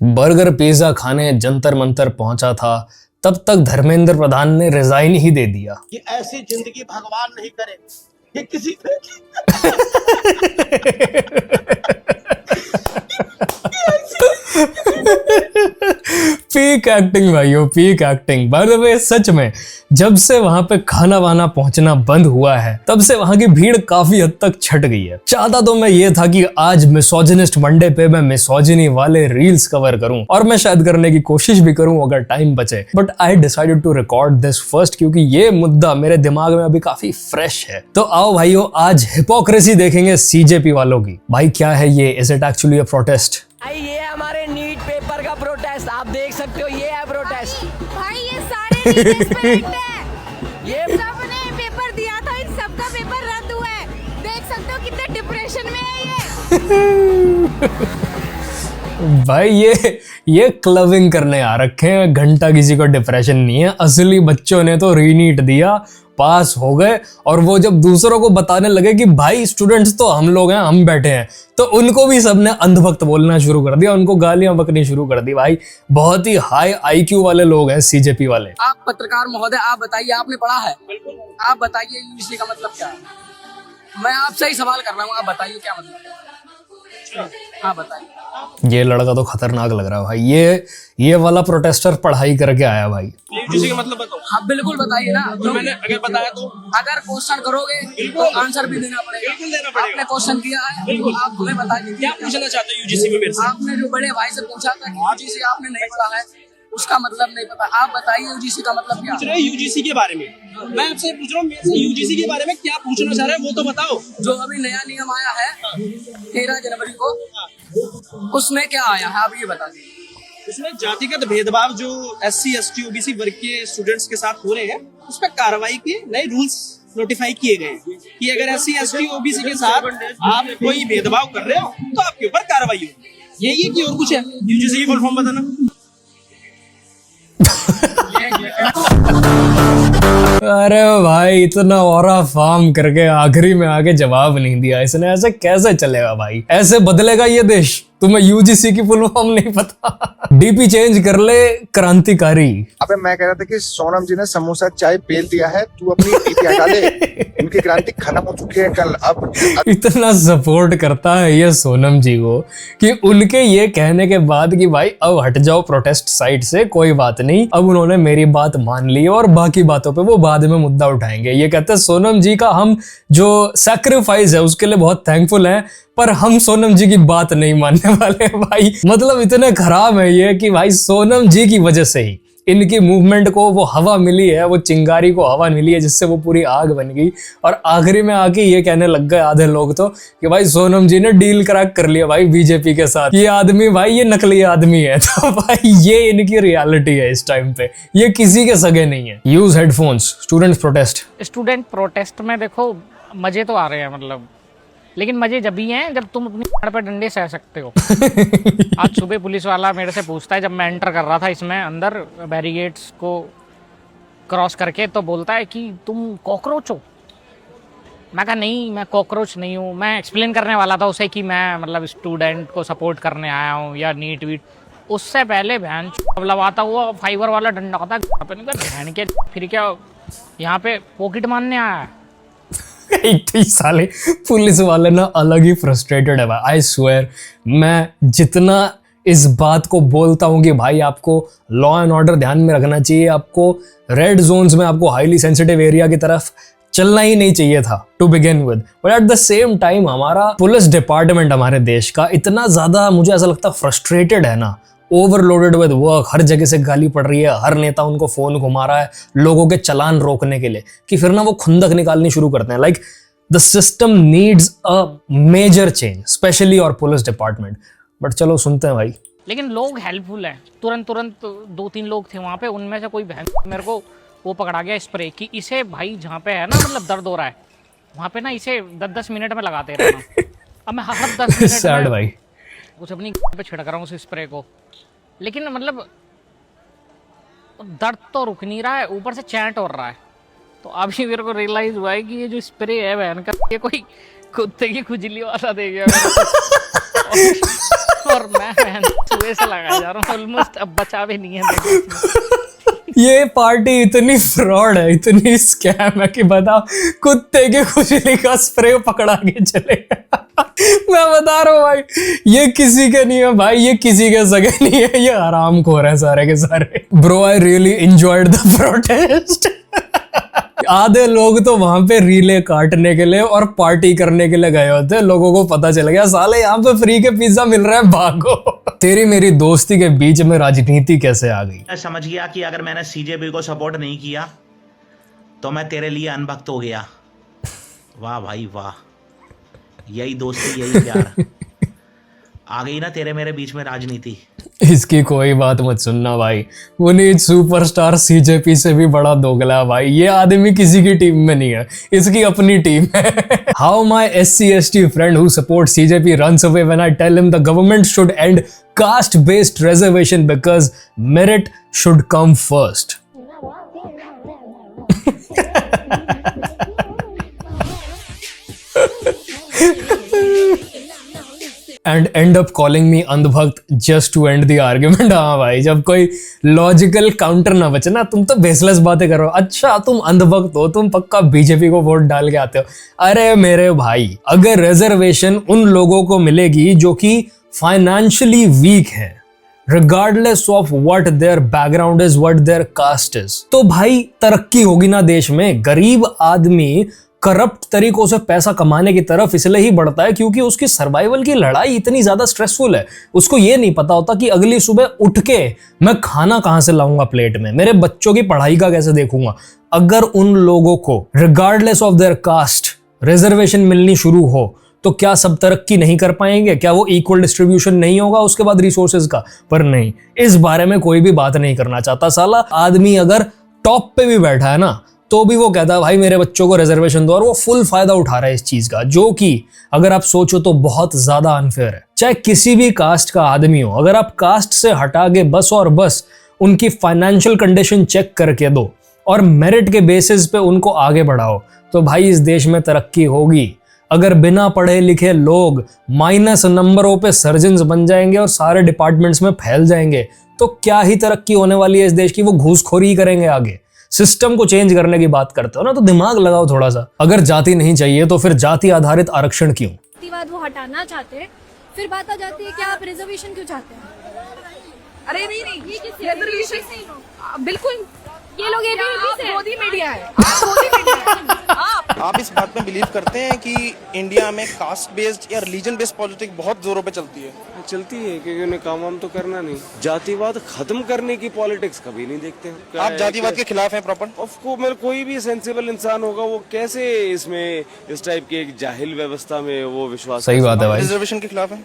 Burger pizza खाने जंतर मंतर पहुंचा था, तब तक धर्मेंद्र प्रधान ने रिजाइन ही दे दिया। कि ऐसी जिंदगी भगवान नहीं करे कि किसी पीक एक्टिंग भाइयों, peak acting. By the way सच में जब से वहां पे खाना वाना पहुंचना बंद हुआ है तब से वहां की भीड़ काफी हद तक छट गई है। चाहता तो मैं ये था कि आज मिसोजिनिस्ट मंडे पे मैं मिसोजिनी वाले रील्स कवर करूं और मैं शायद करने की कोशिश भी करूं अगर टाइम बचे, but I decided to record this first क्योंकि ये मुद्दा मेरे दिमाग में अभी काफी फ्रेश है। तो आओ भाइयों, आज हिपोक्रेसी देखेंगे सीजेपी वालों की। भाई क्या है ये? Is it actually a protest? ये हमारे नीट पेपर का प्रोटेस्ट, आप देख सकते हो, ये है प्रोटेस्ट। भाई ये सारे रीजन है। ये सबने पेपर दिया था, इन सबका पेपर रद्द हुआ है। देख सकते हो कितने डिप्रेशन में है ये। भाई ये क्लबिंग करने आ रखे हैं, घंटा किसी को डिप्रेशन नहीं है। असली बच्चों ने तो रीनीट दिया, पास हो गए, और वो जब दूसरों को बताने लगे कि भाई स्टूडेंट्स तो हम लोग हैं, हम बैठे हैं, तो उनको भी सबने अंधभक्त बोलना शुरू कर दिया, उनको गालियां बकनी शुरू कर दी। भाई बहुत ही हाई आईक्यू वाले लोग हैं सीजेपी वाले। आप पत्रकार महोदय, आप बताइए, आपने पढ़ा है? आप बताइए यूजीसी का मतलब क्या है? मैं आपसे ही सवाल कर रहा हूँ, आप बताइए क्या मतलब है? हाँ बताइए। ये लड़का तो खतरनाक लग रहा है भाई। ये वाला प्रोटेस्टर पढ़ाई करके आया भाई। यूजीसी का मतलब बताओ। हाँ बिल्कुल बताइए ना। तो मैंने अगर बताया तो अगर क्वेश्चन करोगे तो आंसर भी देना पड़ेगा। बिल्कुल देना पड़ेगा। आपने क्वेश्चन किया है तो आप हमें बताइए क्या पूछना चाहते हो यूजीसी में मेरे से? आपने जो बड़े भाई से पूछा था कि यूजीसी आपने नहीं पढ़ा है, उसका मतलब नहीं पता। आप बताइए यूजीसी का मतलब क्या पूछ रहे हो यूजीसी के बारे में? मैं आपसे पूछ रहा हूँ मेरे से यूजीसी के बारे में क्या पूछना चाह रहे हैं वो तो बताओ। जो अभी नया नियम आया है 13 जनवरी को, उसमें क्या आया है आप ये बता दीजिए। उसमें जातिगत भेदभाव जो SC ST OBC वर्ग के स्टूडेंट्स के साथ हो रहे हैं, उस पर कार्रवाई के नए रूल्स नोटिफाई किए गए हैं कि अगर SC ST OBC के साथ आप कोई भेदभाव कर रहे हो तो आपके ऊपर कार्रवाई होगी। यही है कि और कुछ है? यूजीसी की फुल फॉर्म बताना। अरे भाई इतना औरा फार्म करके आखिरी में आके जवाब नहीं दिया इसने। ऐसे कैसे चलेगा भाई? ऐसे बदलेगा ये देश? तुम्हें यूजीसी की फुल फॉर्म नहीं पता? डीपी चेंज कर ले, क्रांतिकारी। अबे मैं कह रहा था कि सोनम जी ने समोसा चाय पेल दिया है, तू अपनी डीपी हटा ले। उनकी क्रांति खत्म हो चुकी है कल। अब इतना सपोर्ट करता है ये सोनम जी को कि उनके ये कहने के बाद कि भाई अब हट जाओ प्रोटेस्ट साइड से, कोई बात नहीं, अब उन्होंने मेरी बात मान ली और बाकी बातों पे वो बाद में मुद्दा उठाएंगे। ये कहते हैं सोनम जी का हम जो सैक्रिफाइस है उसके लिए बहुत थैंकफुल हैं, पर हम सोनम जी की बात नहीं मानने वाले भाई। मतलब इतने खराब है ये कि भाई सोनम जी की वजह से ही इनकी मूवमेंट को वो हवा मिली है, वो चिंगारी को हवा मिली है जिससे वो पूरी आग बन गई। और आखिरी में आके ये कहने लग गए आधे लोग तो कि भाई सोनम जी ने डील क्रैक कर लिया भाई बीजेपी के साथ। ये आदमी भाई ये नकली आदमी है। तो भाई ये इनकी रियलिटी है इस टाइम पे, ये किसी के सगे नहीं है। Use headphones, students protest. Student protest में देखो मजे तो आ रहे हैं, मतलब, लेकिन मजे जब भी हैं जब तुम अपनी गाड़ पर डंडे सह सकते हो। आज सुबह पुलिस वाला मेरे से पूछता है, जब मैं एंटर कर रहा था इसमें अंदर बैरिगेट्स को क्रॉस करके, तो बोलता है कि तुम कॉकरोच हो। मैं कहा नहीं, मैं कॉकरोच नहीं हूँ। मैं एक्सप्लेन करने वाला था उसे कि मैं मतलब स्टूडेंट को सपोर्ट करने आया हूँ या नीट वीट। उससे पहले बहन लगाता हुआ फाइबर वाला डंडा था बहन के, फिर क्या यहाँ पे पॉकेट मारने आया है। साले पुलिस वाले ना अलग ही फ्रस्ट्रेटेड है भाई। आई स्वेयर, मैं जितना इस बात को बोलता हूँ कि भाई आपको लॉ एंड ऑर्डर ध्यान में रखना चाहिए, आपको रेड जोन्स में, आपको हाईली सेंसिटिव एरिया की तरफ चलना ही नहीं चाहिए था to begin with, but at the same time हमारा पुलिस डिपार्टमेंट हमारे देश का इतना ज्यादा मुझे ऐसा लगता है फ्रस्ट्रेटेड है ना, ओवरलोडेड विद वर्क, हर जगह से गाली पड़ रही है, हर नेता उनको फोन घुमा रहा है लोगों के चालान रोकने के लिए, कि फिर ना वो खुंदक निकालनी शुरू करते हैं। Like the system needs a major change, specially और पुलिस डिपार्टमेंट। बट चलो सुनते हैं भाई। लेकिन लोग हेल्पफुल हैं। तुरंत 2-3 लोग थे वहाँ पे, उनमें से कोई बहन मेरे को वो पकड़ा गया स्प्रे की, इसे भाई जहाँ पे है ना मतलब दर्द हो रहा है वहाँ पे ना इसे 10-10 मिनट में लगाते रहना। अब मैं हर 10 मिनट भाई कुछ अपनी पे छिड़क रहा हूँ उस स्प्रे को, लेकिन मतलब दर्द तो रुक नहीं रहा है, ऊपर से चैंट हो रहा है। तो अभी मेरे को रियलाइज हुआ है कि ये जो स्प्रे है बहन का, ये कोई कुत्ते की खुजली वाला दे गया। और मैं सुबह से लगा जा रहा हूँ ऑलमोस्ट, अब बचा भी नहीं है देखो इसमें। ये पार्टी इतनी फ्रॉड है, इतनी स्कैम है कि बताओ, कुत्ते की खुजली का स्प्रे पकड़ा के चले। मैं बता रहा हूँ भाई, ये किसी के नहीं है भाई, ये किसी के सगे नहीं है, ये हरामखोर है सारे के सारे। Bro I really enjoyed the protest. आधे लोग तो वहां पे रीले काटने के लिए और पार्टी करने के लिए गए होते, लोगों को पता चल गया साले यहाँ पे फ्री के पिज्जा मिल रहा है, भागो। तेरी मेरी दोस्ती के बीच में राजनीति कैसे आ गई? मैं समझ गया कि अगर मैंने सीजेपी को सपोर्ट नहीं किया तो मैं तेरे लिए अनभक्त हो गया। वाह भाई वाह, यही दोस्ती, यही प्यार। आ गई ना तेरे मेरे बीच में राजनीति। इसकी कोई बात मत सुनना भाई, पुनीत सुपरस्टार सीजेपी से भी बड़ा दोगला भाई। ये आदमी किसी की टीम में नहीं है, इसकी अपनी टीम है। How my SC/ST friend who support CJP runs away when I tell him the government should end caste based reservation because merit should come first. And end up calling me अंधभक्त just to end the argument. हाँ भाई, जब कोई logical counter ना बचे ना, तुम तो बेसलेस बातें करो। अच्छा तुम अंधभक्त हो, तुम पक्का बीजेपी को वोट डाल के आते हो। अरे मेरे भाई, अगर रिजर्वेशन उन लोगों को मिलेगी जो कि फाइनेंशियली वीक है, regardless of what their background is, what their caste is, तो भाई तरक्की होगी ना देश में। गरीब आदमी करप्ट तरीकों से पैसा कमाने की तरफ इसलिए ही बढ़ता है क्योंकि उसकी सर्वाइवल की लड़ाई इतनी ज्यादा स्ट्रेसफुल है। उसको ये नहीं पता होता कि अगली सुबह उठ के मैं खाना कहां से लाऊंगा प्लेट में, मेरे बच्चों की पढ़ाई का कैसे देखूंगा। अगर उन लोगों को regardless of their caste reservation मिलनी शुरू हो तो क्या सब तरक्की नहीं कर पाएंगे? क्या वो इक्वल डिस्ट्रीब्यूशन नहीं होगा उसके बाद रिसोर्सेज का? पर नहीं, इस बारे में कोई भी बात नहीं करना चाहता। साला आदमी अगर टॉप पे भी बैठा है ना, तो भी वो कहता है भाई मेरे बच्चों को रिजर्वेशन दो, और वो फुल फायदा उठा रहा है इस चीज का, जो कि अगर आप सोचो तो बहुत ज्यादा अनफेयर है। चाहे किसी भी कास्ट का आदमी हो, अगर आप कास्ट से हटा के बस और बस उनकी फाइनेंशियल कंडीशन चेक करके दो और मेरिट के बेसिस पे उनको आगे बढ़ाओ, तो भाई इस देश में तरक्की होगी। अगर बिना पढ़े लिखे लोग माइनस नंबरों पे सर्जन्स बन जाएंगे और सारे डिपार्टमेंट्स में फैल जाएंगे, तो क्या ही तरक्की होने वाली है इस देश की? वो घूसखोरी करेंगे आगे। सिस्टम को चेंज करने की बात करते हो ना, तो दिमाग लगाओ थोड़ा सा। अगर जाति नहीं चाहिए तो फिर जाति आधारित आरक्षण क्यों? जातिवाद वो हटाना चाहते हैं, फिर बात आ जाती है कि आप रिजर्वेशन क्यों चाहते हैं? अरे नहीं ये रिजर्वेशन बिल्कुल, ये लोग मोदी मीडिया है, मोदी मीडिया। आप इस बात में बिलीव करते हैं कि इंडिया में कास्ट बेस्ड या रिलीजन बेस्ड पॉलिटिक्स बहुत जोरों पे चलती है? चलती है, क्योंकि उन्हें काम वाम तो करना नहीं। जातिवाद खत्म करने की पॉलिटिक्स कभी नहीं देखते हैं। आप जातिवाद के खिलाफ हैं प्रॉपर? ऑफकोर्स, मेरे कोई भी सेंसिबल इंसान होगा वो कैसे इसमें इस टाइप की एक जाहिल व्यवस्था में वो विश्वास। सही बात है भाई। रिजर्वेशन के खिलाफ है?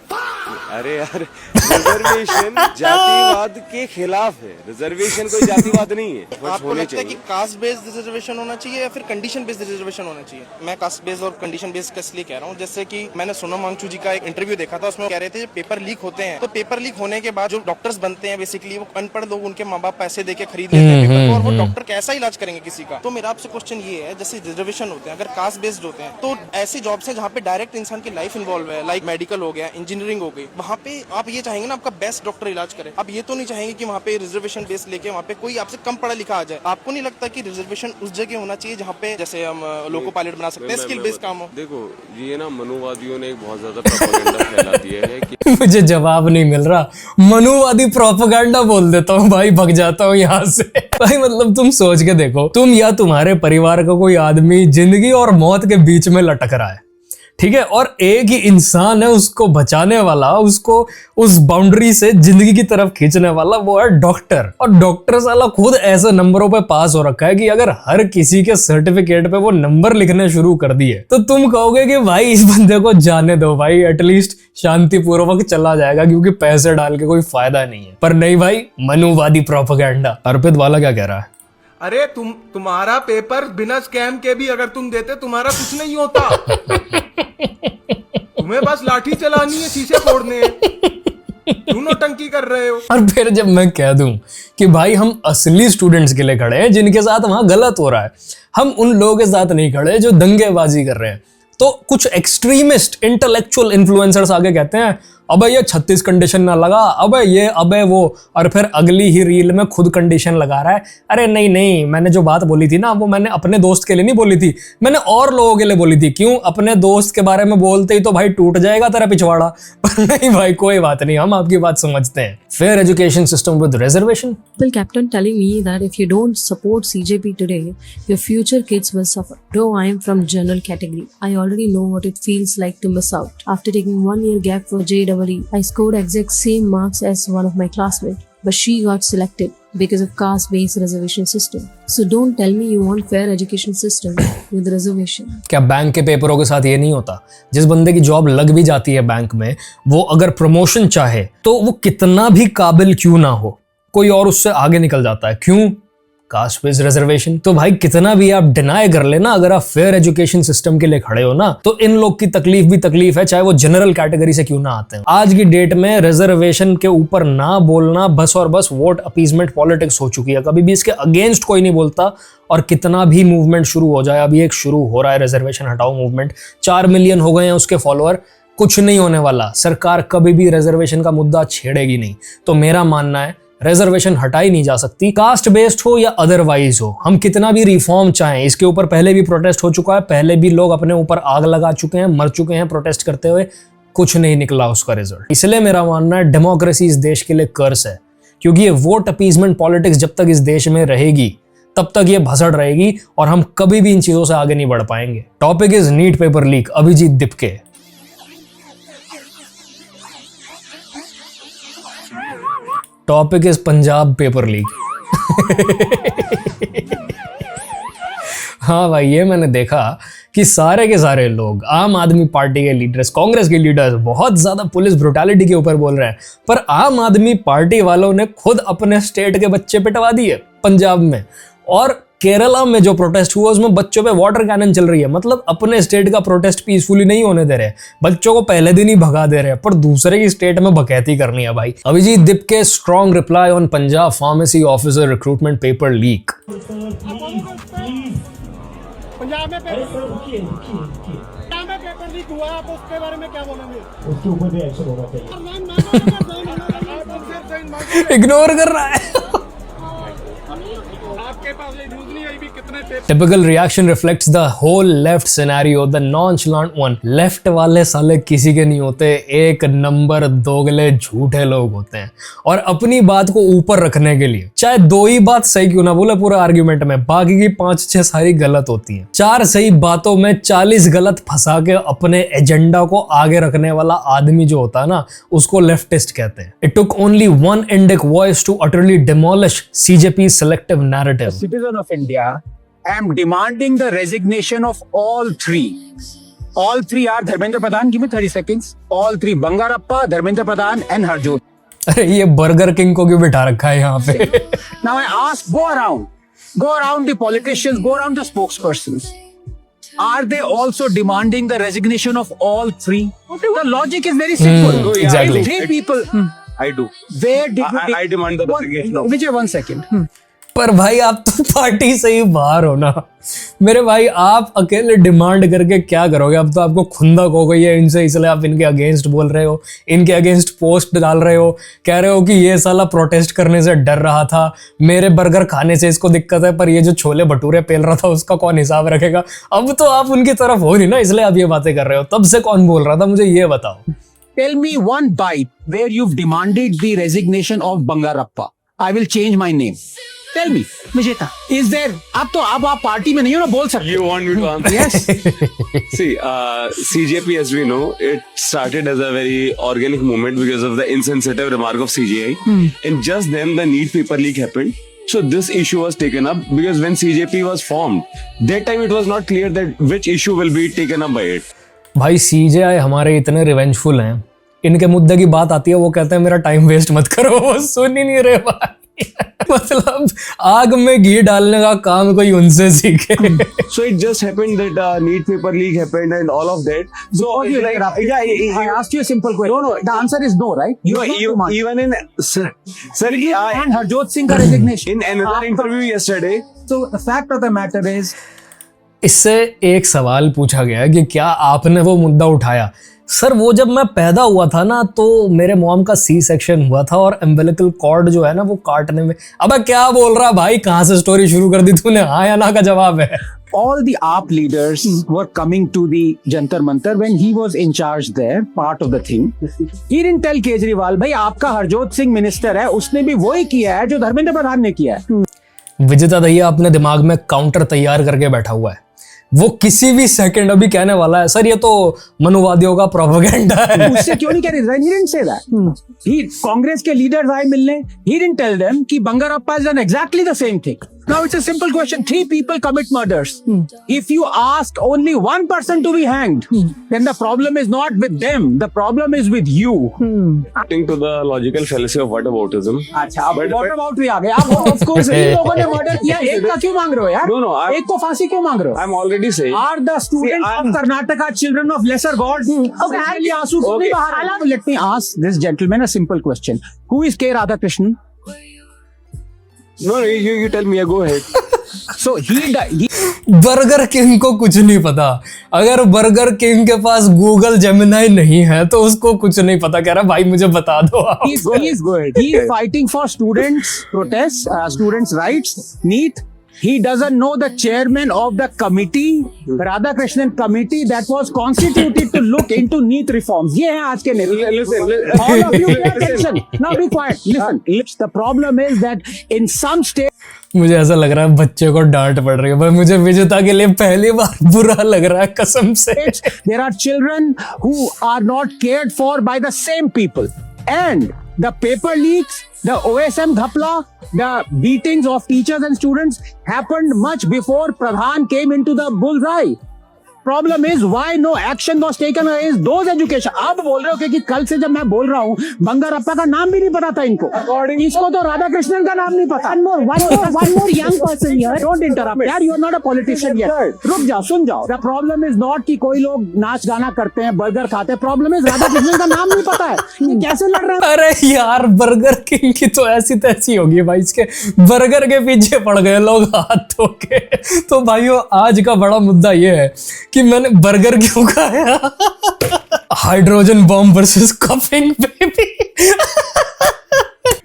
अरे यार, रिजर्वेशन जातिवाद के खिलाफ है, रिजर्वेशन कोई जातिवाद नहीं है। आपको लगता है कि कास्ट बेस्ड रिजर्वेशन होना चाहिए या फिर कंडीशन बेस्ड रिजर्वेशन होना चाहिए? मैं कास्ट बेस्ड और कंडीशन बेस्ड इसलिए कह रहा हूँ, जैसे कि मैंने सोनम वांगचुक जी का एक इंटरव्यू देखा था, उसमें कह रहे थे पेपर लीक होते हैं, तो पेपर लीक होने के बाद जो डॉक्टर्स बनते हैं बेसिकली वो अनपढ़ लोग, उनके माँ बाप पैसे देके खरीद लेते हैं पेपर को, और वो डॉक्टर कैसा इलाज करेंगे किसी का? तो मेरा आपसे क्वेश्चन ये है, जैसे रिजर्वेशन होते हैं, अगर कास्ट बेस्ड होते हैं तो ऐसी जॉब्स हैं जहाँ पे डायरेक्ट इंसान की लाइफ इन्वॉल्व है, लाइक मेडिकल हो गया, इंजीनियरिंग हो गई, वहाँ पे आप ये चाहेंगे ना आपका बेस्ट डॉक्टर इलाज करे। आप ये तो नहीं चाहेंगे कि वहाँ पे रिजर्वेशन बेस लेके वहाँ पे कोई आपसे कम पढ़ा लिखा आ जाए। आपको नहीं लगता कि रिजर्वेशन उस जगह होना चाहिए जहाँ पे जैसे हम लोको पायलट बना सकते हैं, स्किल बेस्ड काम हो? देखो, ये ना मनुवादियों ने एक बहुत ज्यादा प्रोपेगेंडा फैला दिया है कि मुझे जवाब नहीं मिल रहा, मनुवादी प्रोपेगेंडा बोल देता हूँ भाई, भग जाता हूँ यहाँ से। भाई मतलब तुम सोच के देखो, तुम या तुम्हारे परिवार का कोई आदमी जिंदगी और मौत के बीच में लटक रहा है, ठीक है, और एक ही इंसान है उसको बचाने वाला, उसको उस बाउंड्री से जिंदगी की तरफ खींचने वाला, वो है डॉक्टर। और डॉक्टर साला खुद ऐसे नंबरों पे पास हो रखा है कि अगर हर किसी के सर्टिफिकेट पे वो नंबर लिखने शुरू कर दिए तो तुम कहोगे कि भाई इस बंदे को जाने दो भाई, एटलीस्ट शांतिपूर्वक चला जाएगा क्योंकि पैसे डाल के कोई फायदा नहीं है। पर नहीं भाई, मनुवादी प्रोपेगेंडा। अर्पित वाला क्या कह रहा है? अरे तुम्हारा पेपर बिना स्कैम के भी अगर तुम देते, तुम्हारा कुछ नहीं होता। तुम्हें बस लाठी चलानी है, शीशे फोड़ने हैं, क्यों नौटंकी कर रहे हो? और फिर जब मैं कह दूं कि भाई हम असली स्टूडेंट्स के लिए खड़े हैं जिनके साथ वहां गलत हो रहा है, हम उन लोगों के साथ नहीं खड़े जो दंगेबाजी कर रहे हैं, तो कुछ एक्सट्रीमिस्ट इंटेलेक्चुअल इन्फ्लुएंसर्स आगे कहते हैं अबे ये 36 कंडीशन ना लगा, अबे वो, और फिर अगली ही रील में खुद कंडीशन लगा रहा है। अरे नहीं नहीं, मैंने जो बात बोली थी ना वो मैंने अपने दोस्त के लिए नहीं बोली थी, मैंने और लोगों के लिए बोली थी। क्यों? अपने दोस्त के बारे में बोलते ही तो भाई टूट जाएगा तेरा पिछवाड़ा। पर नहीं भाई, कोई बात नहीं, हम आपकी बात समझते हैं। Fair education system with reservation. The captain telling me that if you don't support CJP today, your future kids will suffer. Though I am from general category, I already know what it feels like to miss out. After taking 1 year gap for JEE, I scored exact same marks as one of my classmates, but she got selected because of caste-based reservation system. So don't tell me you want fair education system with reservation. क्या bank के पेपरों के साथ ये नहीं होता? जिस बंदे की जॉब लग भी जाती है बैंक में, वो अगर प्रमोशन चाहे तो वो कितना भी काबिल क्यों ना हो, कोई और उससे आगे निकल जाता है। क्यों? Caste based reservation. तो भाई कितना भी आप डिनाई कर लेना, अगर आप फेयर एजुकेशन सिस्टम के लिए खड़े हो ना, तो इन लोग की तकलीफ भी तकलीफ है, चाहे वो जनरल कैटेगरी से क्यों ना आते हैं। आज की डेट में रिजर्वेशन के ऊपर ना बोलना बस और बस वोट अपीजमेंट पॉलिटिक्स हो चुकी है। कभी भी इसके अगेंस्ट कोई नहीं बोलता, और कितना भी मूवमेंट शुरू हो जाए, अभी एक शुरू हो रहा है रिजर्वेशन हटाओ मूवमेंट, 4 मिलियन हो गए हैं उसके फॉलोअर, कुछ नहीं होने वाला। सरकार कभी भी रिजर्वेशन का मुद्दा छेड़ेगी नहीं। तो मेरा मानना है रिजर्वेशन हटाई नहीं जा सकती, कास्ट बेस्ड हो या अदरवाइज हो। हम कितना भी रिफॉर्म चाहें, इसके ऊपर पहले भी प्रोटेस्ट हो चुका है, पहले भी लोग अपने ऊपर आग लगा चुके हैं, मर चुके हैं प्रोटेस्ट करते हुए, कुछ नहीं निकला उसका रिजल्ट। इसलिए मेरा मानना है डेमोक्रेसी इस देश के लिए कर्स है, क्योंकि ये वोट अपीजमेंट पॉलिटिक्स जब तक इस देश में रहेगी तब तक ये भसड़ रहेगी और हम कभी भी इन चीजों से आगे नहीं बढ़ पाएंगे। Topic is NEET paper leak, Abhijit Dipke. Topic is Punjab paper leak. हाँ भाई, ये मैंने देखा कि सारे के सारे लोग, आम आदमी पार्टी के लीडर्स, कांग्रेस के लीडर्स बहुत ज्यादा पुलिस ब्रुटैलिटी के ऊपर बोल रहे हैं, पर आम आदमी पार्टी वालों ने खुद अपने स्टेट के बच्चे पिटवा दिए पंजाब में। और केरला में जो प्रोटेस्ट हुआ उसमें बच्चों पे वाटर कैनन चल रही है। मतलब अपने स्टेट का प्रोटेस्ट पीसफुली नहीं होने दे रहे, बच्चों को पहले दिन ही भगा दे रहे हैं, पर दूसरे की स्टेट में बकैती करनी है भाई। Abhijeet Dipke strong reply on Punjab pharmacy officer recruitment paper leak. Punjab में पेपर लीक हुआ, आप उसके बारे में क्या बोलेंगे? उसके ऊपर भी एक्शन होना चाहिए। इग्नोर कर रहा है। आपके पास ये न्यूज़ नहीं आई भी कितने Typical reaction reflects the whole left scenario, the nonchalant one. Left वाले साले किसी के नहीं होते, एक नंबर दोगले झूठे लोग होते हैं, और अपनी बात को ऊपर रखने के लिए चाहे 2 ही बात सही क्यों ना बोले पूरा आर्ग्यूमेंट में, बाकी की 5-6 सारी गलत होती हैं। 4 सही बातों में 40 गलत फंसा के अपने एजेंडा को आगे रखने वाला आदमी जो होता है ना, उसको लेफ्टिस्ट कहते हैं। It took only one Indic voice to utterly demolish CJP's selective narrative. Citizen of India, I am demanding the resignation of all 3. All 3 are Dharmendra Pradhan. Give me 30 seconds. All 3: Bangarappa, Dharmendra Pradhan, and Harjot. अरे ये burger king को क्यों बिठा रखा है यहाँ पे? Now I ask, go around the politicians, go around the spokespersons. Are they also demanding the resignation of all 3? The logic is very simple. Exactly. If 3 people. I do. Where did I demand the resignation of. Vijay, 1 second. पर भाई आप तो party से ही बाहर हो ना मेरे भाई, आप अकेले डिमांड करके क्या करोगे? अब तो आपको खुंदक हो गई है इनसे, इसलिए आप इनके अगेंस्ट बोल रहे हो, इनके अगेंस्ट पोस्ट डाल रहे हो, कह रहे हो कि ये साला प्रोटेस्ट करने से डर रहा था, मेरे बर्गर खाने से इसको दिक्कत है, पर ये जो छोले भटूरे पेल रहा था उसका कौन हिसाब रखेगा? अब तो आप उनकी तरफ हो नहीं ना, इसलिए आप ये बातें कर रहे हो। तब से कौन बोल रहा था, मुझे ये बताओ। Tell me one bite where you've demanded the resignation of Bangarappa. I will change my name. Tell me, Vijeta, is there? अब तो आप पार्टी में नहीं हो ना, बोल सकते। You want me to answer? Yes. See, CJP, as we know, it started as a very organic movement because of the insensitive remark of CGI. And just then the NEET paper leak happened. So this issue was taken up because when CJP was formed, that time it was not clear that which issue will be taken up by it. भाई CJI हमारे इतने revengeful हैं, इनके मुद्दे की बात आती है वो कहते हैं मेरा टाइम वेस्ट मत करो, वो सुन ही नहीं रहे भाई। मतलब आग में घी डालने का काम कोई उनसे सीखे। So it just happened that NEET paper leak happened and all of that. So I asked you a simple question. No, the answer is no, right? Even in sir, and Harjot Singh ka resignation in another interview yesterday. So the fact of the matter is, इससे एक सवाल पूछा गया कि क्या आपने वो मुद्दा उठाया? सर वो जब मैं पैदा हुआ था ना तो मेरे मॉम का सी सेक्शन हुआ था और अम्बिलिकल कॉर्ड जो है ना वो काटने में। अबे क्या बोल रहा भाई, कहाँ से स्टोरी शुरू कर दी तूने? हाँ या ना का जवाब है। All the AAP leaders were coming to the Jantar Mantar when he was in charge there, part of the thing. He didn't tell Kejriwal, भाई आपका हरजोत सिंह मिनिस्टर है, उसने भी वही किया है जो धर्मेंद्र प्रधान ने किया है। विजेता दहिया अपने दिमाग में काउंटर तैयार करके बैठा हुआ है। वो किसी भी सेकंड अभी कहने वाला है सर ये तो मनुवादियों का प्रोपेगेंडा है। उससे क्यों नहीं कह रहे? He didn't say that. He Congress के लीडर्स आए मिलने, he didn't tell them कि Bangarappa has done exactly the same thing. Now it's a simple question. 3 people commit murders. If you ask only one person to be hanged, then the problem is not with them. The problem is with you. According to the logical fallacy of whataboutism. अच्छा, अब what about भी आ गए? आप of course इन लोगों ने murder किया, एक का क्यों मांग रहे हो यार? No, एक को फांसी क्यों मांग रहे हो? I'm already saying. Are the students of Karnataka children of lesser gods? Okay, आंसू क्यों नहीं बाहर आ रहा? Let me ask this gentleman a simple question. Who is K. Radhakrishnan? No, you tell me. Go ahead. So he burger king को कुछ नहीं पता। अगर बर्गर किंग के पास गूगल जेमिनाई नहीं है तो उसको कुछ नहीं पता। कह रहा भाई मुझे बता दो आप। He's fighting for students' protests, students' rights, NEET. He doesn't know the chairman of the committee, Radhakrishnan committee, that was constituted to look into NEET reforms. ये है आज के नेता। Listen. All of you pay attention. Now be quiet. Listen. The problem is that in some states. मुझे ऐसा लग रहा है बच्चे को डांट पड़ रही है भाई। मुझे विजेता के लिए पहली बार बुरा लग रहा है कसम से। There are children who are not cared for by the same people, and the paper leaks, the OSM ghapla, the beatings of teachers and students happened much before Pradhan came into the bullseye. Problem is why no action was taken against those education. आप बोल रहे हो कि कल से जब मैं बोल रहा हूँ बंगारप्पा का नाम भी नहीं पता था इनको। इसको तो राधाकृष्णन का नाम नहीं पता। One more young person here. Don't interrupt. यार you are not a politician yet. रुक जाओ, सुन जाओ। The problem is not कि कोई लोग नाच गाना करते हैं, बर्गर खाते हैं। Problem is राधाकृष्णन का नाम नहीं पता है। ये कैसे लड़ रहा है? अरे यार बर्गर किंग की तो ऐसी तैसी होगी भाई। इसके बर्गर के पीछे पड़ गए लोग हाथ धो के। तो भाइयों आज का बड़ा मुद्दा ये है कि मैंने बर्गर क्यों खाया। Hydrogen bomb versus coughing baby.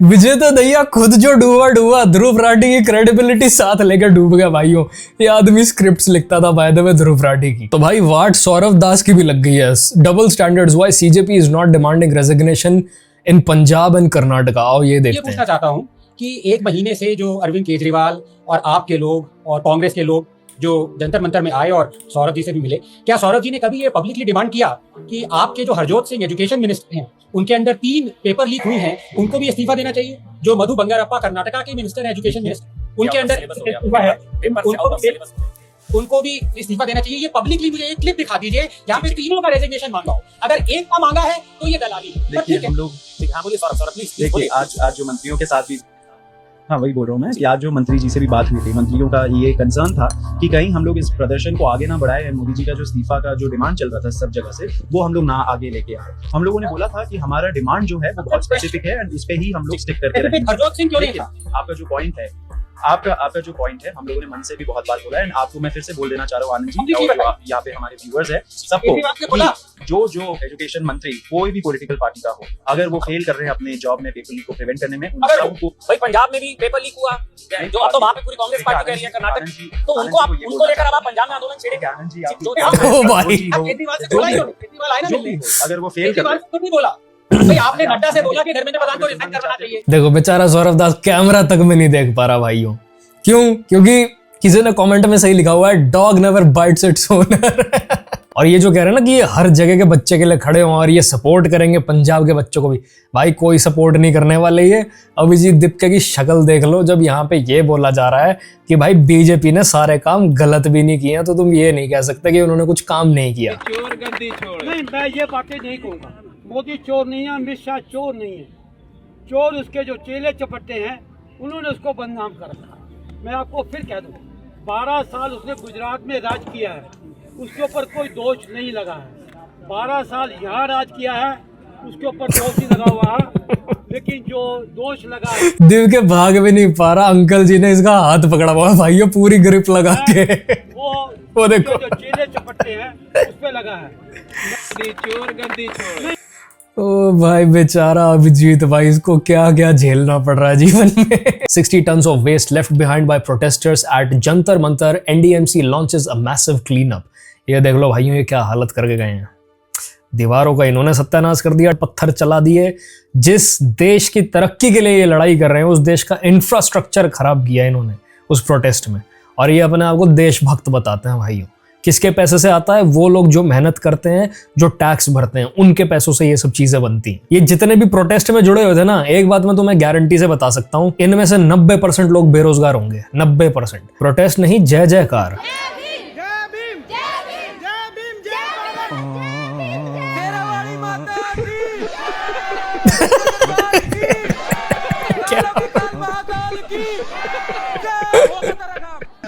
विजेता दहिया खुद जो डूबा ध्रुव राठी की क्रेडिबिलिटी साथ लेकर डूब गया भाइयों। ये आदमी स्क्रिप्ट्स लिखता था बाय द वे ध्रुव राठी की। तो भाई वाट सौरव दास की भी लग गई है। Double standards why CJP is not demanding resignation in Punjab and Karnataka. आओ ये देखते हैं। पूछना चाहता हूं कि एक महीने से जो अरविंद केजरीवाल और आप के लोग और कांग्रेस के लोग जो जंतर मंतर में आए और सौरभ जी से भी मिले, क्या सौरभ जी ने कभी ये पब्लिकली डिमांड किया कि आपके जो हरजोत सिंह एजुकेशन मिनिस्टर हैं उनके अंदर 3 पेपर लीक हुई हैं, उनको भी इस्तीफा देना चाहिए? जो मधु बंगारप्पा कर्नाटका के मिनिस्टर है एजुकेशन मिनिस्टर, उनके अंदर इस्तीफा है, उनको भी इस्तीफा देना चाहिए। ये पब्लिकली मुझे एक क्लिप दिखा दीजिए जहाँ पे तीनों का रेजिग्नेशन मांगा हो। अगर एक का मांगा है तो ये दलाली है। देखिए हम लोग देखिए आज जो मंत्रियों के साथ भी, हाँ वही बोल रहा हूँ मैं कि आज जो मंत्री जी से भी बात हुई थी, मंत्रियों का ये कंसर्न था कि कहीं हम लोग इस प्रदर्शन को आगे ना बढ़ाए। मोदी जी का जो इस्तीफा का जो डिमांड चल रहा था सब जगह से, वो हम लोग ना आगे लेके आए। हम लोगों ने बोला था कि हमारा डिमांड जो है वो बहुत स्पेसिफिक है एंड इस पे ही हम लोग स्टिक करते रहेंगे। हरजोत सिंह क्यों नहीं था? आपका जो पॉइंट है, आपका जो पॉइंट है, हम लोगों ने मन से भी बहुत बार बोला है एंड आपको मैं फिर से बोल देना चाह रहा हूँ आनंद जी, यहाँ पे हमारे व्यूअर्स है सबको, जो एजुकेशन मंत्री कोई भी पॉलिटिकल पार्टी का हो, अगर वो फेल कर रहे हैं अपने जॉब में पेपर लीक को प्रिवेंट करने में, उन सबको भाई पंजाब में भी पेपर लीक हुआ जो अब तो वहाँ पे पूरी कांग्रेस पार्टी कह रही है कर्नाटक, तो उनको लेकर अब आप पंजाब में आंदोलन छेड़ेंगे? आनंद जी अगर वो फेल कर बोला भाई आपने नड्डा से बोला कि धर्मेंद्र प्रधान को रिजाइन करवाना चाहिए। देखो बेचारा सौरभ दास कैमरा तक में नहीं देख पा रहा भाइयों। क्यों? क्योंकि किसी ने कमेंट में सही लिखा हुआ है dog never bytes its owner. और ये जो कह रहे हैं ना कि ये हर जगह के बच्चे के लिए खड़े हों और ये सपोर्ट करेंगे पंजाब के बच्चों को भी, भाई कोई सपोर्ट नहीं करने वाले। ये अभिजीत दीपके की शक्ल देख लो जब यहाँ पे ये बोला जा रहा है कि भाई बीजेपी ने सारे काम गलत भी नहीं किए, तो तुम ये नहीं कह सकते कि उन्होंने कुछ काम नहीं किया। चोर गद्दी चोर नहीं, मैं ये बातें नहीं कहूँगा। मोदी चोर नहीं है, अमित शाह चोर नहीं है। चोर उसके जो चेले चपट्टे हैं उन्होंने उसको बदनाम कर रखा। मैं आपको फिर कह दूँ 12 साल उसने गुजरात में राज किया है, उसके ऊपर कोई दोष नहीं लगा है। 12 साल यहाँ राज किया है, उसके ऊपर दोष ही लगा हुआ है। लेकिन जो दोष लगा है, दिल के भाग भी नहीं पा रहा, अंकल जी ने इसका हाथ पकड़ा हुआ भाइयों पूरी ग्रिप लगा के। वो देखो जो चेले चपटते हैं उस पे लगा है। गंदी चोर। ओ भाई बेचारा अभिजीत भाई, इसको क्या क्या झेलना पड़ रहा है जीवन में। 60 tons of waste left behind by protesters at Jantar Mantar. NDMC launches a massive cleanup. ये देख लो भाइयों, ये क्या हालत करके गए हैं। दीवारों का इन्होंने सत्यानाश कर दिया, पत्थर चला दिए। जिस देश की तरक्की के लिए ये लड़ाई कर रहे हैं उस देश का इंफ्रास्ट्रक्चर खराब किया इन्होंने उस प्रोटेस्ट में, और ये अपने आप को देशभक्त बताते हैं भाइयों। किसके पैसे से आता है? वो लोग जो मेहनत करते हैं, जो टैक्स भरते हैं, उनके पैसों से ये सब चीजें बनती हैं। ये जितने भी प्रोटेस्ट में जुड़े हुए थे ना, एक बात मैं तुम्हें गारंटी से बता सकता हूँ, इनमें से 90% लोग बेरोजगार होंगे। 90%। प्रोटेस्ट नहीं, जय जयकार।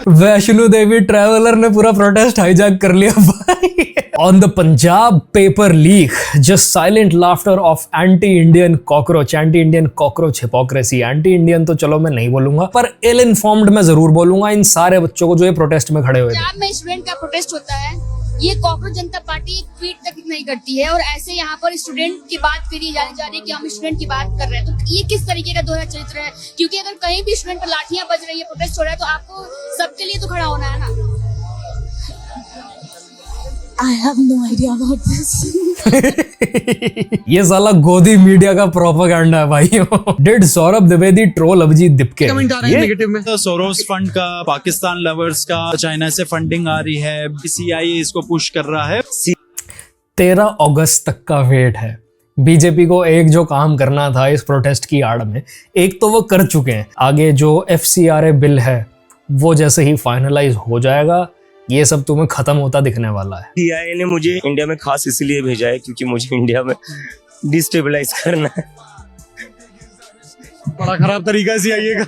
वैष्णो देवी ट्रैवलर ने पूरा प्रोटेस्ट हाईजैक कर लिया भाई। On the Punjab paper leak, just silent laughter of anti Indian cockroach. Anti Indian cockroach hypocrisy. Anti Indian तो चलो मैं नहीं बोलूंगा, पर इल इन्फॉर्म्ड मैं जरूर बोलूंगा इन सारे बच्चों को जो ये प्रोटेस्ट में खड़े हुए थे। पंजाब में स्टूडेंट का प्रोटेस्ट होता है, ये कॉकरोच जनता पार्टी एक ट्वीट तक नहीं करती है, और ऐसे यहाँ पर स्टूडेंट की बात करी जा रही है कि हम स्टूडेंट की बात कर रहे हैं। तो ये किस तरीके का दोहरा चरित्र है? क्योंकि अगर कहीं भी स्टूडेंट पर लाठियां बज रही है, प्रोटेस्ट हो रहा है, तो आपको सबके लिए तो खड़ा होना है ना। I have no idea about this. ये साला गोदी मीडिया का प्रोपेगेंडा है भाइयों। Did Saurabh Dwivedi troll Abhijit Dipke? Negative में तो सोरोस फंड का, पाकिस्तान लवर्स का, चाइना से फंडिंग आ रही है, सीआईए इसको पुश कर रहा है। 13 अगस्त तक का वेट है। बीजेपी को एक जो काम करना था इस प्रोटेस्ट की आड़ में, एक तो वो कर चुके हैं। आगे जो FCRA बिल है वो जैसे ही फाइनलाइज हो जाएगा, ये सब तुम्हें खत्म होता दिखने वाला है। सीआईए ने मुझे इंडिया में खास इसलिए भेजा है क्योंकि मुझे इंडिया में डिस्टेबलाइज करना है। बड़ा खराब तरीका से आइएगा।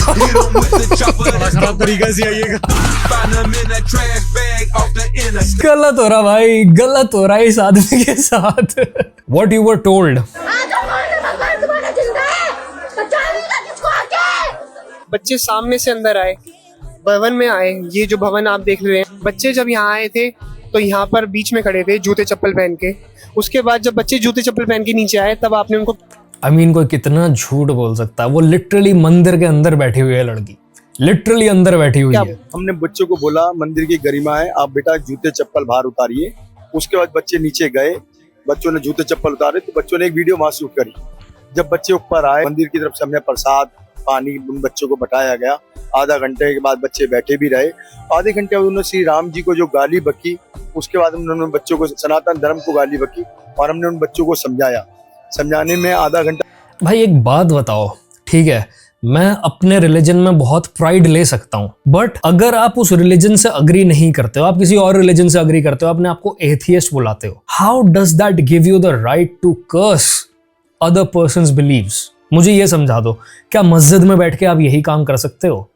बड़ा खराब तरीका से आइएगा। गलत हो रहा भाई, गलत हो रहा है इस आदमी के साथ। What you were told? बच्चे सामने से अंदर आए, भवन में आए। ये जो भवन आप देख रहे हैं, बच्चे जब यहाँ आए थे तो यहाँ पर बीच में खड़े थे जूते चप्पल पहन के। उसके बाद जब बच्चे जूते चप्पल पहन के नीचे आए तब आपने उनको कोई कितना झूठ बोल सकता है? वो लिटरली मंदिर के अंदर बैठी हुई है लड़की, लिटरली अंदर बैठी हुई है। हमने बच्चों को बोला मंदिर की गरिमा है, आप बेटा जूते चप्पल बाहर उतारिए। उसके बाद बच्चे नीचे गए, बच्चों ने जूते चप्पल उतारे तो बच्चों ने एक वीडियो वहां शूट करी। जब बच्चे ऊपर आए, मंदिर की तरफ से हमने प्रसाद पानी उन बच्चों को बटाया गया। आधा घंटे के बाद बच्चे बैठे भी रहे। आधे घंटे उन्होंने श्री राम जी को जो गाली बकी, उसके बाद उन्होंने बच्चों को सनातन धर्म को गाली बकी और हमने उन बच्चों को समझाया। समझाने में आधा घंटा। भाई एक बात बताओ, ठीक है मैं अपने रिलीजन में बहुत प्राइड ले सकता हूँ, बट अगर आप उस रिलीजन से अग्री नहीं करते हो, आप किसी और रिलीजन से अग्री करते हो, अपने आप को एथियस्ट बुलाते हो, how does that give you the right to curse other persons beliefs? मुझे ये समझा दो, क्या मस्जिद में बैठ के आप यही काम कर सकते हो?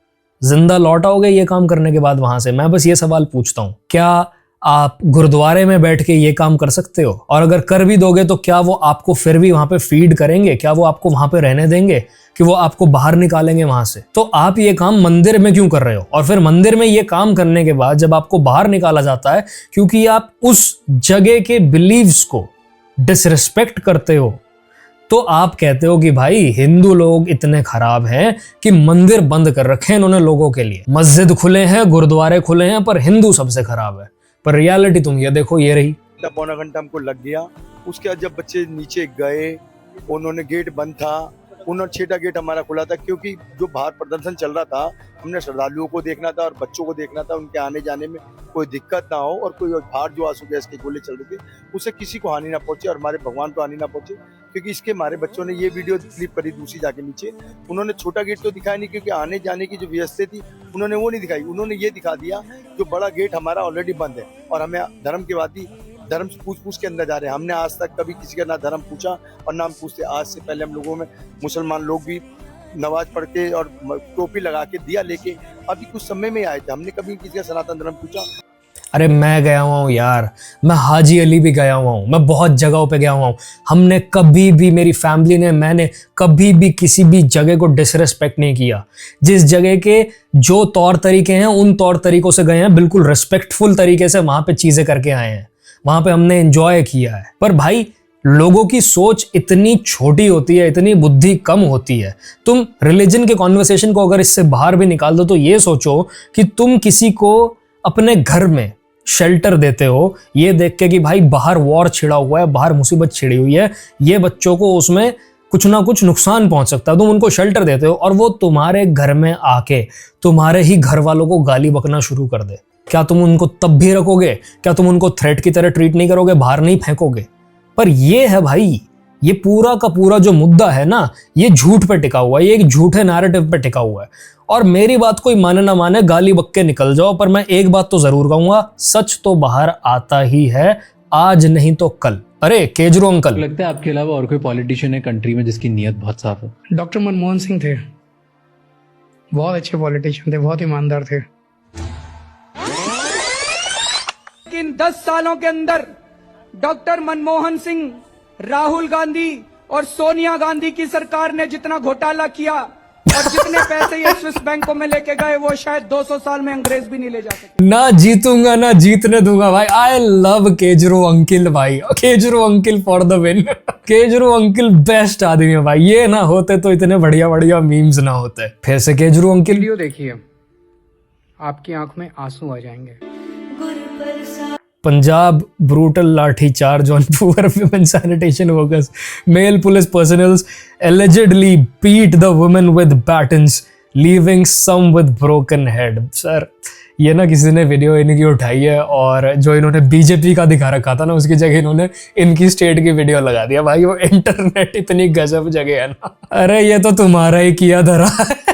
जिंदा लौट आओगे ये काम करने के बाद वहां से? मैं बस ये सवाल पूछता हूँ, क्या आप गुरुद्वारे में बैठ के ये काम कर सकते हो? और अगर कर भी दोगे तो क्या वो आपको फिर भी वहां पे फीड करेंगे? क्या वो आपको वहां पे रहने देंगे कि वो आपको बाहर निकालेंगे वहां से? तो आप ये काम मंदिर में क्यों कर रहे हो? और फिर मंदिर में ये काम करने के बाद जब आपको बाहर निकाला जाता है क्योंकि आप उस जगह के बिलीव्स को डिसरिस्पेक्ट करते हो, तो आप कहते हो कि भाई हिंदू लोग इतने खराब हैं कि मंदिर बंद कर रखे हैं इन्होंने लोगों के लिए, मस्जिद खुले हैं, गुरुद्वारे खुले हैं, पर हिंदू सबसे खराब है। पर रियलिटी तुम ये देखो, ये रही। पौना घंटा हमको लग गया। उसके बाद जब बच्चे नीचे गए, उन्होंने गेट बंद था, उन्होंने 6ठा गेट हमारा खुला था क्योंकि जो बाहर प्रदर्शन चल रहा था, हमने श्रद्धालुओं को देखना था और बच्चों को देखना था, उनके आने जाने में कोई दिक्कत ना हो और कोई बाहर जो आंसू गैस के गोले चल रहे थे उससे किसी को हानि ना पहुंचे और हमारे भगवान को हानि ना पहुंचे। क्योंकि इसके हमारे बच्चों ने ये वीडियो क्लिप करी दूसरी जाके नीचे, उन्होंने छोटा गेट तो दिखाया नहीं क्योंकि आने जाने की जो व्यवस्था थी उन्होंने वो नहीं दिखाई। उन्होंने ये दिखा दिया जो बड़ा गेट हमारा ऑलरेडी बंद है और हमें धर्म के बाद ही धर्म पूछ के अंदर जा रहे हैं। हमने आज तक कभी किसी का ना धर्म पूछा और ना हम पूछते। आज से पहले हम लोगों में मुसलमान लोग भी नमाज पढ़ के और टोपी लगा के दिया लेके अभी कुछ समय में आए थे, हमने कभी किसी का सनातन धर्म पूछा। अरे मैं गया हुआ हूँ यार, मैं हाजी अली भी गया हुआ हूँ, मैं बहुत जगहों पे गया हुआ हूँ। हमने कभी भी, मेरी फैमिली ने, मैंने कभी भी किसी भी जगह को डिसरेस्पेक्ट नहीं किया। जिस जगह के जो तौर तरीके हैं उन तौर तरीकों से गए हैं, बिल्कुल रिस्पेक्टफुल तरीके से वहां पे चीजें करके आए हैं, वहां पे हमने एंजॉय किया है। पर भाई लोगों की सोच इतनी छोटी होती है, इतनी बुद्धि कम होती है। तुम रिलीजन के कॉन्वर्सेशन को अगर इससे बाहर भी निकाल दो तो ये सोचो कि तुम किसी को अपने घर में शेल्टर देते हो ये देख के कि भाई बाहर वॉर छिड़ा हुआ है, बाहर मुसीबत छिड़ी हुई है, ये बच्चों को उसमें कुछ ना कुछ नुकसान पहुंच सकता है, तुम उनको शेल्टर देते हो और वो तुम्हारे घर में आके तुम्हारे ही घर वालों को गाली बकना शुरू कर दे। क्या तुम उनको तब भी रखोगे? क्या तुम उनको थ्रेट की तरह ट्रीट नहीं करोगे, बाहर नहीं फेंकोगे? पर ये है भाई, ये पूरा का पूरा जो मुद्दा है ना, ये झूठ पे टिका हुआ है, ये एक झूठे नैरेटिव पे टिका हुआ है। और मेरी बात कोई माने ना माने, गाली बक्के निकल जाओ, पर मैं एक बात तो जरूर कहूंगा, सच तो बाहर आता ही है, आज नहीं तो कल। अरे केजरीवाल अंकल, लगता है आपके अलावा और कोई पॉलिटिशियन है कंट्री में जिसकी नीयत बहुत साफ है? डॉक्टर मनमोहन सिंह थे, बहुत अच्छे पॉलिटिशियन थे, बहुत ईमानदार थे। लेकिन 10 सालों के अंदर डॉक्टर मनमोहन सिंह, राहुल गांधी और सोनिया गांधी की सरकार ने जितना घोटाला किया और जितने पैसे ये स्विस बैंकों में लेके गए, वो शायद 200 साल में अंग्रेज भी नहीं ले जा सके। ना जीतूंगा ना जीतने दूंगा भाई। आई लव केजरीवाल अंकिल भाई, Kejriwal uncle for the win. Kejriwal uncle best आदमी है भाई, ये ना होते तो इतने बढ़िया बढ़िया मीम्स ना होते। फिर से केजरीवाल अंकिल वीडियो देखिए, आपकी आंख में आंसू आ जाएंगे। Punjab brutal lathi charge on poor women sanitation workers. Male police personnel allegedly beat the women with batons, leaving some with broken head. Sir ये ना किसी ने वीडियो इनकी उठाई है और जो इन्होंने बीजेपी का दिखा रखा था ना, उसकी जगह इन्होंने इनकी स्टेट की वीडियो लगा दिया। भाई वो इंटरनेट इतनी गजब जगह है ना, अरे ये तो तुम्हारा ही किया धरा है।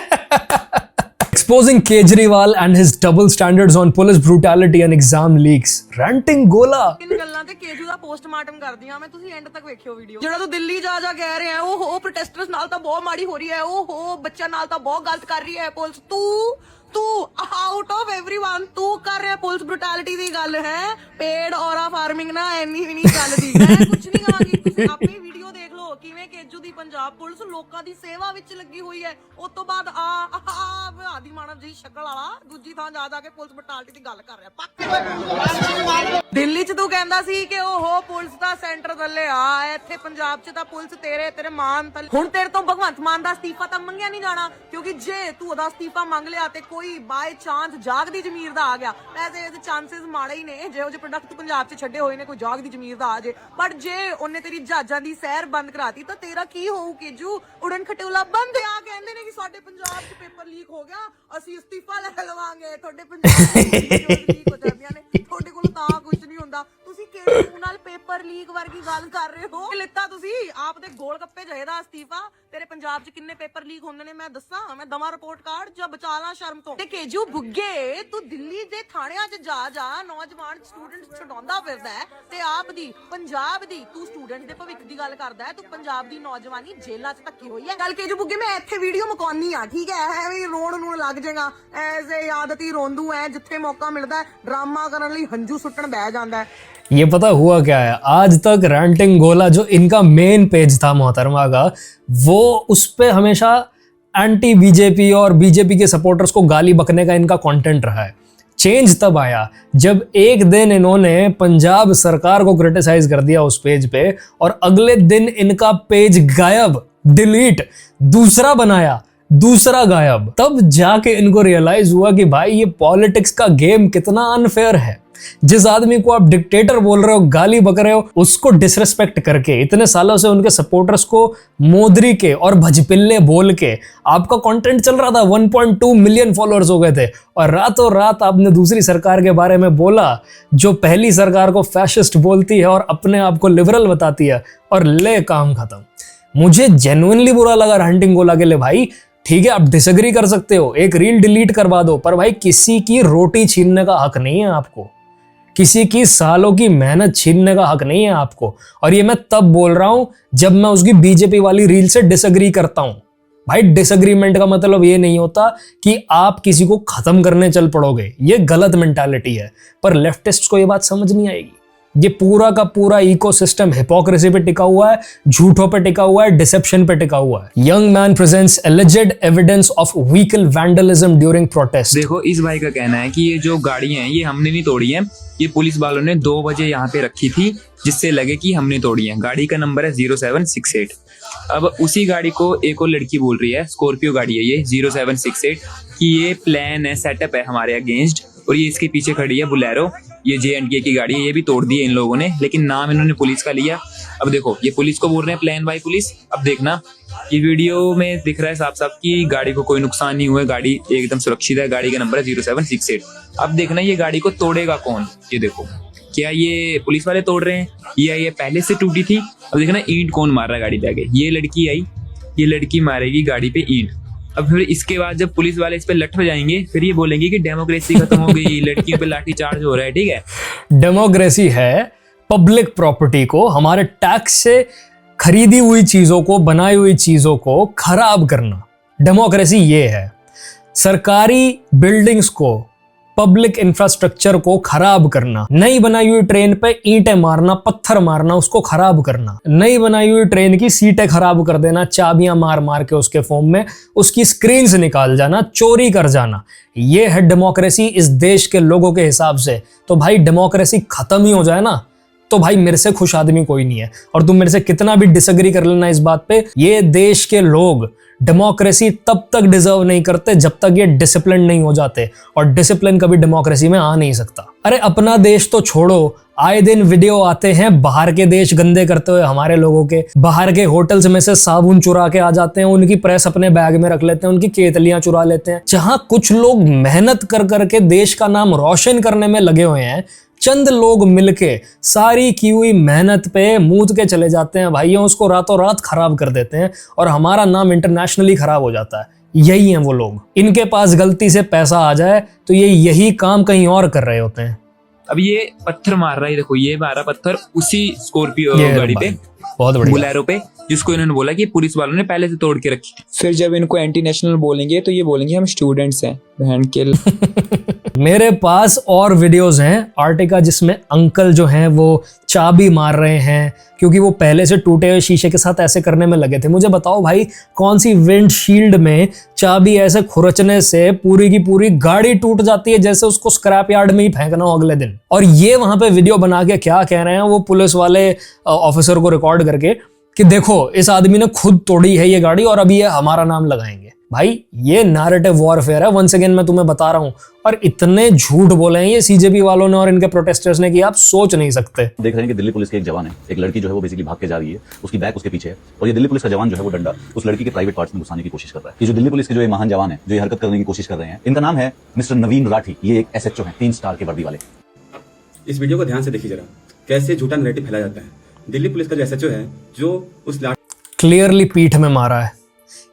Exposing Kejriwal and his double standards on police brutality and exam leaks. Ranting Gola. इन गल्लां ते केजू दा पोस्टमार्टम कर दिया मैं, तुसी एंड तक वेखियो वीडियो। जेड़ा तू दिल्ली जा कह रहे हैं, ओहो प्रोटेस्टर्स नाल तां बहुत माड़ी हो रही है, ओहो बच्चा नाल तां बहुत गलत कर रही है पुलिस। तू आउट ऑफ एवरीवन तू कर रहा है पुलिस ब्रुटैलिटी दी गल है। पेड औरा फार्मिंग ना एनी भी नहीं गल दी। मैं कुछ नहीं कहांगी, तुसी आपे वीडियो देख लो किवें केजू दी पंजाब पुलिस लोकां दी सेवा विच लगी हुई है। उस तो बाद आदि मानव जी शक्ल वाला दूजी थां जा के पुलिस ब्रुटैलिटी दी गल कर रहा। दिल्ली च तू कहंदा सी कि ओहो पुलिस दा सेंटर थल्ले आ, इत्थे पंजाब च तां पुलिस तेरे मान थल्ले। हुण तेरे तो भगवंत मान दा अस्तीफा तां मंगिया नहीं जाना, क्योंकि जे तू ओदा अस्तीफा मंग लिया ते कोई बाय चांस जागदी जमीर दा आ गया, वैसे ਇਹਦੇ ਚਾਂਸਸ ਮਾੜੇ ਹੀ ਨੇ ਜਿਹੋ ਜਿਹੇ ਪ੍ਰੋਡਕਟ ਤੂੰ ਪੰਜਾਬ 'ਚ ਛੱਡੇ ਹੋਏ ਨੇ ਕੋਈ ਜਾਗਦੀ ਜ਼ਮੀਰ ਦਾ ਆ ਜੇ। ਬਟ ਜੇ ਉਹਨੇ ਤੇਰੀ ਜਹਾਜ਼ਾਂ ਦੀ ਸੈਰ ਬੰਦ ਕਰਾਤੀ ਤਾਂ ਤੇਰਾ ਕੀ ਹੋਊ ਕੇਜੂ? ਉਡਨ ਖਟੋਲਾ ਬੰਦ ਆ। ਕਹਿੰਦੇ ਨੇ ਕਿ ਸਾਡੇ ਪੰਜਾਬ 'ਚ ਪੇਪਰ ਲੀਕ ਹੋ ਗਿਆ, ਅਸੀਂ ਅਸਤੀਫਾ ਲੈ ਲਵਾਂਗੇ। ਤੁਹਾਡੇ ਪੰਜਾਬ 'ਚ ਲੀਕ ਹੋ ਜਾਂਦੀਆਂ ਨੇ, ਤੁਹਾਡੇ ਕੋਲ ਤਾਂ ਕੁਝ ਨਹੀਂ ਹੁੰਦਾ। ਤੁਸੀਂ ਕੇਜੂ ਨਾਲ ਪੇਪਰ ਲੀਕ ਵਰਗੀ ਗੱਲ ਕਰ ਰਹੇ ਹੋ। ਲਿੱਤਾ ਤੁਸੀਂ ਆਪ ਦੇ ਗੋਲ ਗੱਪੇ ਜਹੇ ਦਾ ਅਸਤੀਫਾ। ਤੇਰੇ ਪੰਜਾਬ 'ਚ ਕਿੰਨੇ ਪੇਪਰ ਲੀਕ ਹੁੰਦੇ ਨੇ ਮੈਂ ਦੱਸਾਂ? ਮੈਂ ਦਮਾ ਰਿਪੋਰਟ ਕਾਰਡ ਜਾਂ ਬਚਾ ਲਾਂ ਸ਼ਰਮ ਤੋਂ। ਤੇ ਕੇਜੂ ਬੁੱਗੇ ਤੂੰ ਦਿੱਲੀ ਦੇ ਥਾਣਿਆਂ 'ਚ ਜਾ ਨੌਜਵਾਨ ਸਟੂਡੈਂਟਸ ਛਡਾਉਂਦਾ ਫਿਰਦਾ ਹੈ ਤੇ ਆਪ ਦੀ ਪੰਜਾਬ ਦੀ ਤੂੰ ਸਟੂਡੈਂਟ ਦੇ ਭਵਿੱਖ ਦੀ ਗੱਲ ਕਰਦਾ ਹੈ। ਤੂੰ ਪੰਜਾਬ ਦੀ ਨੌਜਵਾਨੀ ਜੇਲ੍ਹਾਂ 'ਚ ਧੱਕੀ ਹੋਈ ਹੈ। ਚੱਲ ਕੇਜੂ ਬੁੱਗੇ ਮੈਂ ਇੱਥੇ ਵੀਡੀਓ ਮਕਾਉਣੀ ਆ, ਠੀਕ ਹੈ? ਐਵੇਂ ਰੋਣ ਨੂੰ ਲੱਗ ਜਾਏਗਾ, ਐਸੇ ਆਦਤੀ ਰੋਂਦੂ ਐ ਜਿੱਥੇ ਮੌਕਾ ਮਿਲਦਾ ਡਰਾਮਾ ਕਰਨ ਲਈ ਹੰਝੂ ਸੁੱਟਣ ਬਹਿ ਜਾਂਦਾ ਹੈ। ये पता हुआ क्या है, आज तक रैंटिंग गोला जो इनका मेन पेज था मोहतरमा का, वो उस पे हमेशा एंटी बीजेपी और बीजेपी के सपोर्टर्स को गाली बकने का इनका कंटेंट रहा है। चेंज तब आया जब एक दिन इन्होंने पंजाब सरकार को क्रिटिसाइज कर दिया उस पेज पे और अगले दिन इनका पेज गायब, डिलीट, दूसरा बनाया, दूसरा गायब। तब जाके इनको रियलाइज हुआ कि भाई ये पॉलिटिक्स का गेम कितना अनफेयर है। जिस आदमी को आप डिक्टेटर बोल रहे हो, गाली बक रहे हो, उसको डिसरिस्पेक्ट करके इतने सालों से उनके सपोर्टर्स को मोदरी के और भजपिल्ले बोल के आपका कंटेंट चल रहा था, 1.2 मिलियन फॉलोअर्स हो गए थे और रातों रात आपने दूसरी सरकार के बारे में बोला जो पहली सरकार को फैशिस्ट बोलती है और अपने आप को लिबरल बताती है, और ले काम खत्म। मुझे जेन्युइनली बुरा लगा रैंटिंग गोला के लिए। भाई ठीक है, आप डिसएग्री कर सकते हो, एक रील डिलीट करवा दो, पर भाई किसी की रोटी छीनने का हक नहीं है आपको, किसी की सालों की मेहनत छीनने का हक नहीं है आपको। और ये मैं तब बोल रहा हूं जब मैं उसकी बीजेपी वाली रील से डिसएग्री करता हूं। भाई डिसएग्रीमेंट का मतलब ये नहीं होता कि आप किसी को खत्म करने चल पड़ोगे, ये गलत मेंटालिटी है। पर लेफ्टिस्ट को ये बात समझ नहीं आएगी। ये पूरा का पूरा इकोसिस्टम हिपोक्रेसी पे टिका हुआ है, झूठों पे टिका हुआ है, डिसेप्शन पे टिका हुआ है। Young man presents alleged evidence of vehicle vandalism during protest. देखो इस भाई का कहना है कि ये जो गाड़ियां हैं ये हमने नहीं तोड़ी हैं, ये पुलिस वालों ने 2 बजे यहाँ पे रखी थी जिससे लगे कि हमने तोड़ी है। गाड़ी का नंबर है 0768। अब उसी गाड़ी को एक और लड़की बोल रही है, स्कॉर्पियो गाड़ी है ये 0768, कि ये प्लान है, सेटअप है हमारे अगेंस्ट, और ये इसके पीछे खड़ी है बुलेरो, ये J&K की गाड़ी है, ये भी तोड़ दी है इन लोगों ने, लेकिन नाम इन्होंने पुलिस का लिया। अब देखो ये पुलिस को बोल रहे हैं प्लान बाय पुलिस। अब देखना ये वीडियो में दिख रहा है साफ साफ कि गाड़ी को कोई नुकसान नहीं हुआ है, गाड़ी एकदम सुरक्षित है, गाड़ी का नंबर है 0768। अब देखना ये गाड़ी को तोड़ेगा कौन, ये देखो क्या ये पुलिस वाले तोड़ रहे हैं या ये पहले से टूटी थी। अब देखना ईंट कौन मार रहा है गाड़ी पे आगे, ये लड़की आई, ये लड़की मारेगी गाड़ी पे ईंट। अब फिर इसके बाद जब पुलिस वाले इस पे लट हो जाएंगे फिर ये बोलेंगे कि डेमोक्रेसी खत्म हो गई, लड़कियों पे लाठी चार्ज हो रहा है। ठीक है, डेमोक्रेसी है पब्लिक प्रॉपर्टी को, हमारे टैक्स से खरीदी हुई चीजों को, बनाई हुई चीजों को खराब करना। डेमोक्रेसी ये है, सरकारी बिल्डिंग्स को, पब्लिक इंफ्रास्ट्रक्चर को खराब करना, नई बनाई हुई ट्रेन पे ईंटें मारना, पत्थर मारना, उसको खराब करना, नई बनाई हुई ट्रेन की सीटें खराब कर देना, चाबियां मार मार के उसके फॉर्म में, उसकी स्क्रीन से निकाल जाना, चोरी कर जाना। ये है डेमोक्रेसी इस देश के लोगों के हिसाब से। तो भाई डेमोक्रेसी खत्म ही हो जाए ना, तो भाई मेरे से खुश आदमी कोई नहीं है। और तुम मेरे से कितना भी डिसएग्री कर लेना इस बात पे, ये देश के लोग डेमोक्रेसी तब तक डिजर्व नहीं करते जब तक ये डिसिप्लिन नहीं हो जाते, और डिसिप्लिन कभी डेमोक्रेसी में आ नहीं सकता। अरे अपना देश तो छोड़ो, आए दिन वीडियो आते हैं बाहर के देश गंदे करते हुए हमारे लोगों के, बाहर के होटल्स में से साबुन चुरा के आ जाते हैं, उनकी प्रेस अपने बैग में रख लेते हैं, उनकी केतलियां चुरा लेते हैं। जहां कुछ लोग मेहनत कर करके देश का नाम रोशन करने में लगे हुए हैं, चंद लोग मिलके सारी की हुई मेहनत पे मूत के चले जाते हैं भाइयों, उसको रातों रात खराब कर देते हैं और हमारा नाम इंटरनेशनली खराब हो जाता है। यही हैं वो लोग, इनके पास गलती से पैसा आ जाए तो ये यही काम कहीं और कर रहे होते हैं। अब ये पत्थर मार रहा है, देखो ये 12 पत्थर उसी स्कॉर्पियो गाड़ी पे, बहुत बढ़िया, बुलेरो पे, जिसको इन्होंने बोला कि पुलिस वालों ने पहले से तोड़ के रखी। फिर जब इनको एंटी नेशनल बोलेंगे तो ये बोलेंगे हम स्टूडेंट्स हैं, बहन के। मेरे पास और वीडियोस हैं आर्टिका जिसमें अंकल जो हैं वो चाबी मार रहे हैं क्योंकि वो पहले से टूटे हुए शीशे के साथ ऐसे करने में लगे थे। मुझे बताओ भाई, कौन सी विंडशील्ड में चाबी ऐसे खुरचने से पूरी की पूरी गाड़ी टूट जाती है, जैसे उसको स्क्रैप यार्ड में ही फेंकना हो अगले दिन। और ये वहां पे वीडियो बना के क्या कह रहे हैं वो पुलिस वाले ऑफिसर को रिकॉर्ड करके कि देखो इस आदमी ने खुद तोड़ी है ये गाड़ी और अभी ये हमारा नाम लगाएंगे। भाई ये नैरेटिव वॉरफेयर है, वंस अगेन मैं तुम्हें बता रहा हूं। और इतने झूठ बोले हैं ये सीजेपी वालों ने और इनके प्रोटेस्टर्स ने कि आप सोच नहीं सकते। देख रहे हैं कि दिल्ली पुलिस के एक जवान है, एक लड़की जो है वो बेसिकली भाग के जा रही है, उसकी बैग उसके पीछे है और ये दिल्ली पुलिस का जवान जो है वो डंडा उस लड़की के प्राइवेट पार्ट्स में घुसाने की कोशिश कर रहा है। ये जो दिल्ली पुलिस के जो ये महान जवान है जो ये हरकत करने की कोशिश कर रहे हैं, इनका नाम है मिस्टर नवीन राठी। ये एक SHO है, 3 स्टार के वर्दी वाले। इस वीडियो को ध्यान से देखिए जरा, कैसे झूठा नैरेटिव फैलाया जाता है। दिल्ली पुलिस का जो SHO है जो उस क्लियरली पीठ में मारा है,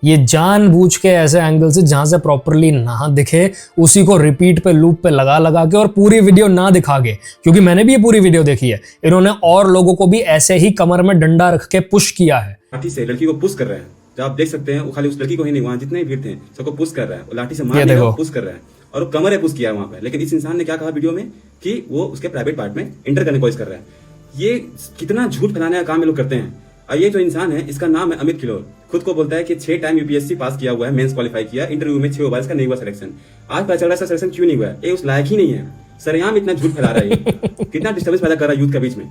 ये जानबूझ के ऐसे एंगल से जहां से प्रॉपरली ना दिखे उसी को रिपीट पे लूप पे लगा लगा के और पूरी वीडियो ना दिखा के, क्योंकि मैंने भी ये पूरी वीडियो देखी है, इन्होंने और लोगों को भी ऐसे ही कमर में डंडा रख के पुश किया है। लाठी से लड़की को पुश कर रहा है, जब आप देख सकते हैं वो खाली उस लड़की को ही नहीं, वहां जितने भी भीड़ थे सबको पुश कर रहा है, वो लाठी से मार रहा है, पुश कर रहा है और वो कमर है पुश किया है वहां पे। लेकिन इस इंसान ने क्या कहा वीडियो में कि वो उसके प्राइवेट पार्ट में इंटर करने की कोशिश कर रहा है। ये कितना झूठ फैलाने का काम ये लोग करते हैं। और ये जो इंसान है इसका नाम है अमित किलोर, खुद को बोलता है कि 6 टाइम UPSC पास किया हुआ है, मेंस क्वालिफाई किया, इंटरव्यू में 6 बार इसका नहीं हुआ सिलेक्शन। आज पता चल रहा है सिलेक्शन क्यों नहीं हुआ है, ये उस लायक ही नहीं है। सरेआम इतना झूठ फैला रहा है, कितना डिस्टर्बेंस पैदा कर रहा है यूथ के बीच में।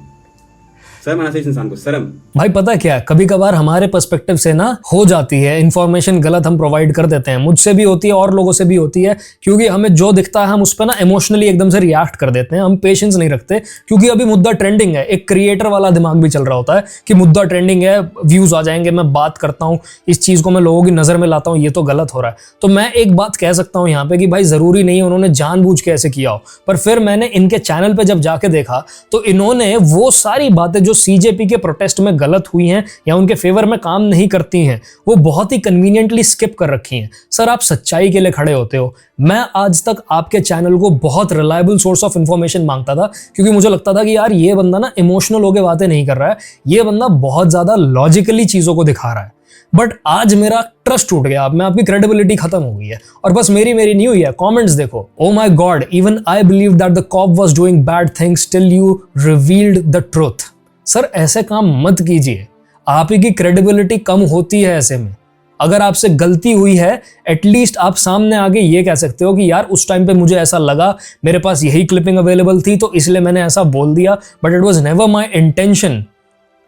शर्म आना चाहिए इस इंसान को, शर्म। भाई पता क्या, कभी कभार हमारे पर्सपेक्टिव से ना हो जाती है इन्फॉर्मेशन गलत हम प्रोवाइड कर देते हैं, मुझसे भी होती है और लोगों से भी होती है, क्योंकि हमें जो दिखता है हम उस पर ना इमोशनली एकदम से रिएक्ट कर देते हैं, हम पेशेंस नहीं रखते क्योंकि अभी मुद्दा ट्रेंडिंग है। एक क्रिएटर वाला दिमाग भी चल रहा होता है कि मुद्दा ट्रेंडिंग है, व्यूज आ जाएंगे, मैं बात करता हूँ, इस चीज को मैं लोगों की नजर में लाता हूँ, ये तो गलत हो रहा है। तो मैं एक बात कह सकता हूँ यहाँ पे कि भाई जरूरी नहीं उन्होंने जानबूझ के ऐसे किया हो, पर फिर मैंने इनके चैनल पे जब जाके देखा तो इन्होंने वो सारी बातें जो सीजेपी के प्रोटेस्ट में गलत हुई हैं या उनके फेवर में काम नहीं करती हैं वो बहुत ही कन्वीनियंटली स्किप कर रखी हैं। सर आप सच्चाई के लिए खड़े होते हो, मैं आज तक आपके चैनल को बहुत रिलायबल सोर्स ऑफ इंफॉर्मेशन मांगता था क्योंकि मुझे लगता था कि यार ये बंदा ना इमोशनल होकर बातें नहीं कर रहा है, ये बंदा बहुत ज्यादा लॉजिकली चीजों को दिखा रहा है। बट आज मेरा ट्रस्ट टूट गया, अब मैं आपकी क्रेडिबिलिटी खत्म हो गई है। और बस मेरी नहीं हुई है, कमेंट्स देखो। Oh my god, even I believe that the cop was doing bad things till you revealed the truth. Sir ऐसे काम मत कीजिए, आप ही की क्रेडिबिलिटी कम होती है ऐसे में। अगर आपसे गलती हुई है एटलीस्ट आप सामने आगे ये कह सकते हो कि यार उस टाइम पे मुझे ऐसा लगा, मेरे पास यही क्लिपिंग अवेलेबल थी तो इसलिए मैंने ऐसा बोल दिया, but it was never my intention